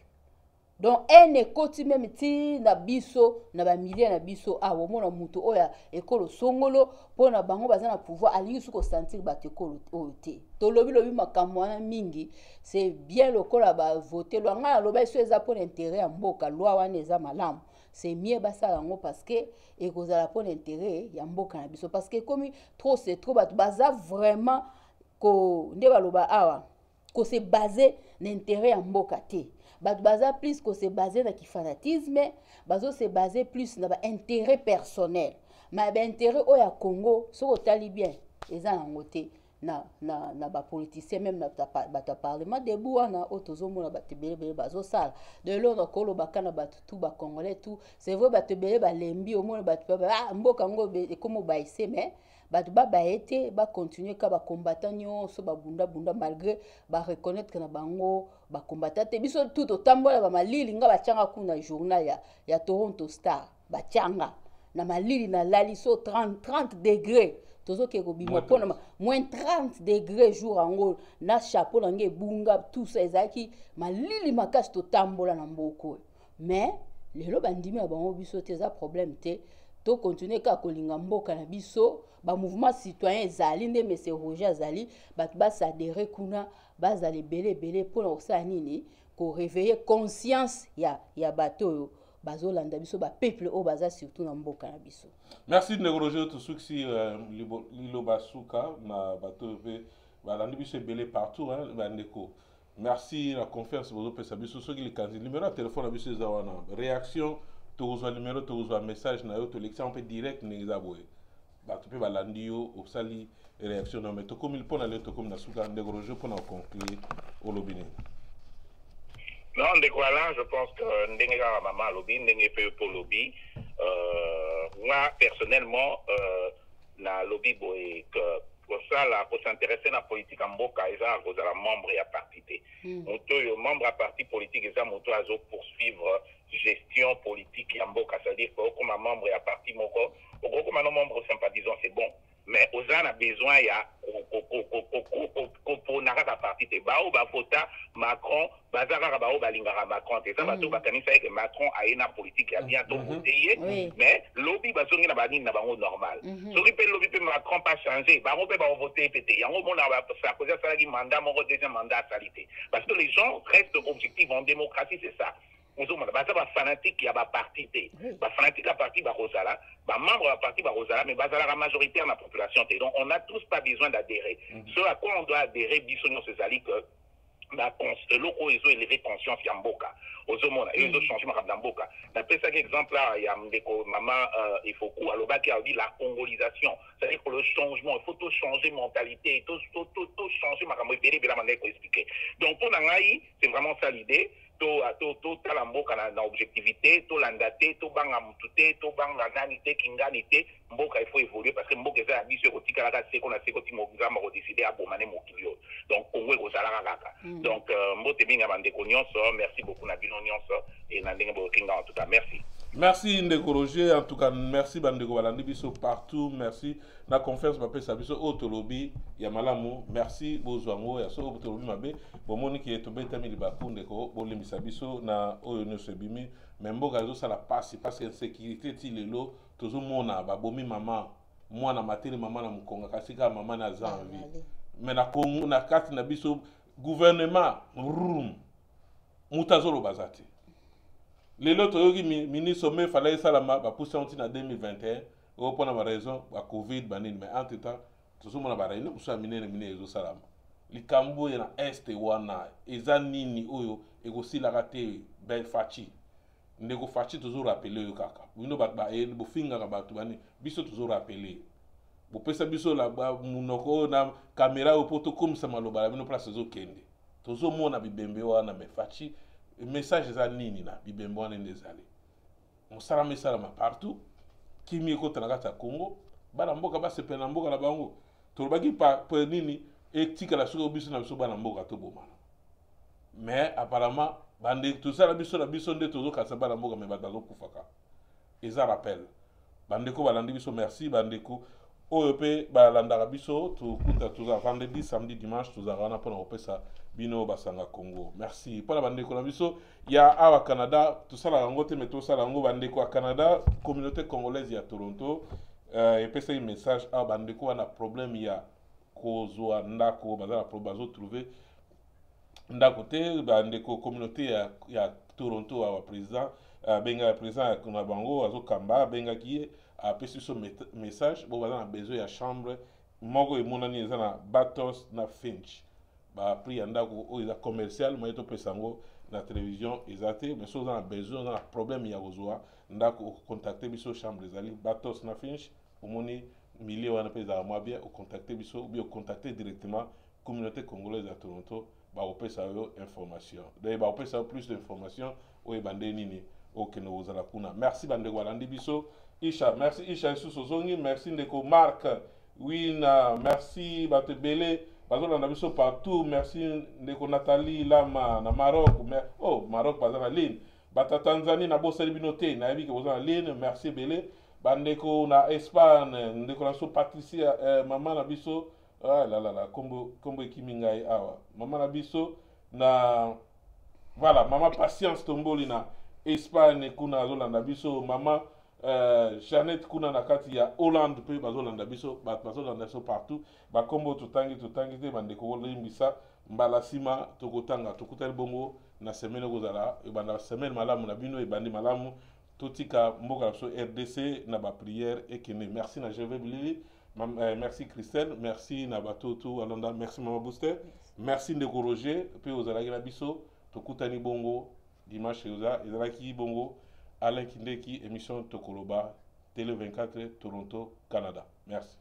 Donc un ekoti même ti na biso na ba milliers na biso awo mona mutu oya ekolo songolo pona bango baza na pouvoir alingi suko sentir ba tekolo ote to lobi makambo na mingi c'est bien le kola ba voter loi nga loba so eza pour intérêt ya mboka loi wana eza malamu c'est mieux basala ngo parce que ekozala pour intérêt ya mboka na biso parce que comme trop c'est trop baza vraiment ko nde baloba awa ko se baser l'intérêt ya mboka te. Baza plus que se baser dans le fanatisme, bazo se baser plus dans l'intérêt personnel. Mais l'intérêt au Congo, ce que tu bien, ils ont côté na ba politicien même na ba parlement debout na autozomo na ba tebele bazo sala de l'autre kolo bakana ba tout ba congolais tout c'est vrai ba tebele ba lembi au moins ba mboka ngo comme ba ise mais batu ba été ba continuer ka ba combattant nyonso ba bunda malgré ba reconnaître que na bango ba combattant te biso tout otambola ba malili nga ba changa kuna journal ya Toronto Star ba changa na malili na lali so 30 degrés tozo ke ko bimo pona moins 30 degrés jour ango na chapeau na nge bunga tout ça ezaki malili makasi to tambola na mboko mais lelo bandimi ba bango biso te za problème te to continuer ka kolinga mboka na biso ba mouvement citoyen ezali nde monsieur Roger azali bat ba s'adhérer kuna bazali belé pour osala nini ko réveiller conscience ya bato bazolanda biso ba peuple o baza surtout na mboka na biso. Merci de Roger to suksi lilo basuka na bato pe balandi biso belé partout hein bandeko. Merci la confiance bozo pesa biso soki le candidat numéro de téléphone biso zawana réaction tu reçois numéro tu reçois message na yo to l'exemple peut direct neza boye. Bato pe balandi yo osali réaction na mais to comme il pona le to comme na suka de Roger pona conclure au lobby. Non, je pense que Ndenga Mama Lobby, Ndenga pour Lobby, moi personnellement, na Lobby boy que pour ça là, pour s'intéresser à la politique en Boka, ils ont un membre et à parti. Moto membre à parti politique, ils ont moto à poursuivre gestion politique en Boka, c'est-à-dire que comme un membre et à parti moko, comme un membre sympathisant, c'est bon. Mais aux gens a besoin il y a pour n'arrêter parti te ba ou ba vota Macron bazaka ba ou ba lingara Macron te ça bato bakanisa que Macron a une politique a bientôt voté mais lobby bazongi na bani na bango normal soki pe lobby pe Macron pas changer ba on peut ba voter pété yango mona ba ça cause ça qui mandat mon deuxième mandat salité parce que les gens restent objectifs en démocratie c'est ça. Ba fanatique ya ba parti te ba fanatique à parti ba Rosala ba membre à parti ba Rosala mais bazala la majorité de la population te donc on n'a tous pas besoin d'adhérer ce à quoi on doit adhérer bisonio ces ali que la loko ils ont élevé conscience ya mboka ozomona ils ont changé ma mboka d'après ça exemple là il y a ndeko maman il faut quoi aloba qui a dit la congolisation c'est-à-dire pour le changement il faut tout changer mentalité tout changer ma kambo epele bela mandeko expliquer donc pour nangai c'est vraiment ça l'idée to tala mboka na objectivité to landate to banga mutute to banga nanite kinganite mboka il faut évoluer parce que mboka ça biso kotika la seko na seko ti mokizama ko décider à bomane mokilio donc Congo ko sala kaka donc mbote binga bande ko nyonso merci beaucoup na bino nyonso et na ndenge bo kinga en tout cas merci. Merci Ndeko Roger, en tout cas merci Bandeko Balandi biso partout, merci na confiance mapé sa biso otolobi ya malamu, merci bozwango ya so otolobi mabe, bomoni ki etobeta mi libaku ndeko bolimisa biso na oyo nyonso ebimi, mais mboka zo sala pasi parce que insécurité ti lelo tozo mona ba bomi mama, mwana mateli mama na mukonga kasi ka mama na zanvi. Mais na Congo na kati na biso gouvernement room mutazolo bazati. Les autres ministres sommet fallait ça la pousser en 2021 pour la raison la Covid mais entre temps tout le monde a barré nous sommes minés les salama les cambo y na est wana ezanini oyo aussi la raté bel fachi ndeko fachi toujours rappeler yo kaka bino ba bo finga ka batu bani biso toujours rappeler bo pesa biso la munoko na caméra au poto comme ça maloba bino place zo kende toujours mona bibembe wana me fachi message za nini na bibembo wana ndezali musala misala ma partout kimi ko tanaka Congo bana mboka ba sepe na mboka na bango to baki pa nini etika la soko biso na biso bana mboka to bomana mais apparemment bande tout ça la biso nde tozo kasa bana mboka me bazo kufaka eza rappel bande ko balandi biso merci bande ko oyo pe balanda biso to kuta to vendredi samedi dimanche to za wana pona opesa bino basanga Congo. Merci. Pour la bande ko na biso ya awa Canada, tout ça la ngote mais tout ça la ngo bande ko Canada, communauté congolaise ya Toronto et pesa un message a bande ko na problème ya kozwa ndako bazala bazo trouver ndako te bande ko communauté ya Toronto a président benga président na bango azo kamba benga ki a pesa so message bo bazala besoin ya chambre moko e monani ezana Batos na Finch. Ba prix ndako o eza commercial moye to pesango na télévision ezate mais so za besoin na problème ya kozwa ndako contacter biso chambre ezali Batos na Finch omoni milieu wana pesa moi bien au contacter biso ou bien contacter directement communauté congolaise à Toronto ba opesa yo information d'ailleurs ba opesa plus d'informations o ebande nini o que nous ala kuna merci bande walandi biso Isha merci Isha Sosongi merci ndeko Marc oui na merci batebele Bazola na biso partout, merci ndeko Nathalie Lama na Maroc, oh Maroc bazana ligne, bata Tanzanie na bosa libinote na yebi ke bozana ligne, merci belé, bandeko na Espagne, ndeko na so Patricia mama na biso, ah la kombo ekimingai awa, mama na biso na voilà, mama patience tomboli na Espagne kuna zolanda biso, mama Jeannette kuna na kati ya Hollande pe bazolanda biso bazolanda so partout ba kombo tutangi te bandeko limbisa mbala sima tokotanga tokutali bongo na semaine kozala e banda semaine malamu na bino e bandi malamu totika mboka so RDC na ba prière ekene merci na Gervais Bilili merci Christelle merci na batoto alonda merci Mama Booster merci ndeko Roger pe ozala na biso tokutani bongo dimanche ezalaki bongo Alain Kindeki, émission Tokoloba, Télé 24, Toronto, Canada. Merci.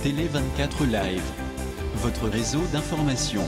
Télé 24 Live, votre réseau d'information.